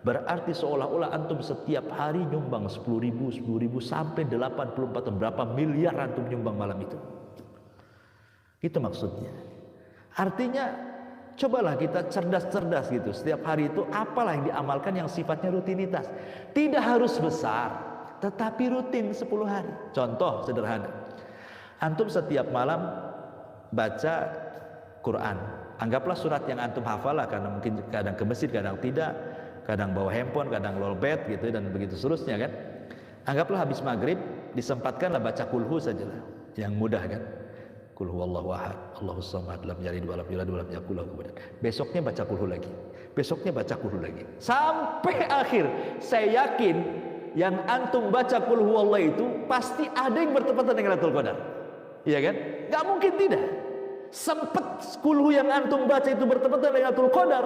Berarti seolah-olah antum setiap hari nyumbang 10 ribu sampai 84 tahun. Berapa miliar antum nyumbang malam itu? Itu maksudnya. Artinya cobalah kita cerdas-cerdas gitu. Setiap hari itu apalah yang diamalkan yang sifatnya rutinitas. Tidak harus besar, tetapi rutin 10 hari. Contoh sederhana. Antum setiap malam baca Quran. Anggaplah surat yang antum hafal lah, karena mungkin kadang ke masjid, kadang tidak, kadang bawa handphone, kadang lolbet gitu dan begitu seterusnya kan. Anggaplah habis maghrib disempatkanlah baca kulhu sajalah, yang mudah kan. Qul huwallahu ahad, Allahus samad, lam yalid wa lam yulad wa lam yakul lahu kufuwan ahad. Besoknya baca kulhu lagi. Besoknya baca kulhu lagi. Sampai akhir. Saya yakin yang antum baca qul huwallahu itu pasti ada yang bertepatan dengan Lailatul Qadar. Iya kan? Enggak mungkin tidak. Sempet kulhu yang antum baca itu bertepatan dengan Lailatul Qadar.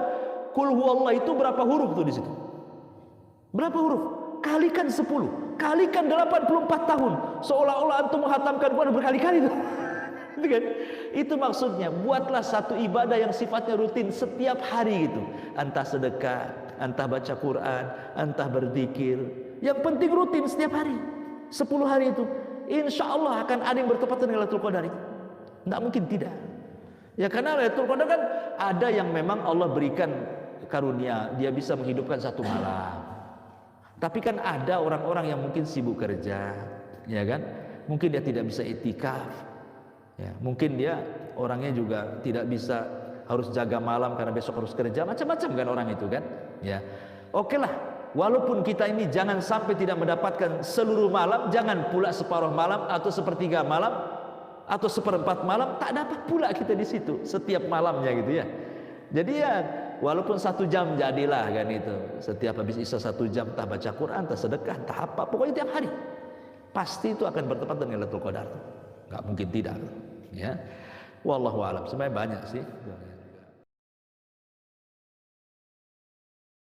Qul huwallahu itu berapa huruf tuh di situ? Berapa huruf? Kalikan 10, kalikan 84 tahun. Seolah-olah antum menghatamkan Quran berkali-kali tuh. Kan? Itu maksudnya, buatlah satu ibadah yang sifatnya rutin setiap hari gitu. Entah sedekah, entah baca Quran, entah berzikir. Yang penting rutin setiap hari. 10 hari itu, insya Allah akan ada yang bertepatan dengan Lailatul Qadar itu. Tidak mungkin tidak. Ya karena Lailatul Qadar kan ada yang memang Allah berikan karunia, dia bisa menghidupkan satu malam. Tapi kan ada orang-orang yang mungkin sibuk kerja, ya kan? Mungkin dia tidak bisa itikaf. Ya, mungkin dia orangnya juga tidak bisa, harus jaga malam karena besok harus kerja, macam-macam kan orang itu kan. Ya, oke lah. Walaupun kita ini jangan sampai tidak mendapatkan seluruh malam, jangan pula separuh malam atau sepertiga malam atau seperempat malam, tak dapat pula kita di situ setiap malamnya gitu ya. Jadi ya walaupun 1 jam jadilah kan itu. Setiap habis isya 1 jam, entah baca Quran, entah sedekah, entah apa, pokoknya tiap hari. Pasti itu akan bertepatan dengan Lailatul Qadar. Enggak mungkin tidak. Ya, wallahu alam. Sebenarnya banyak sih.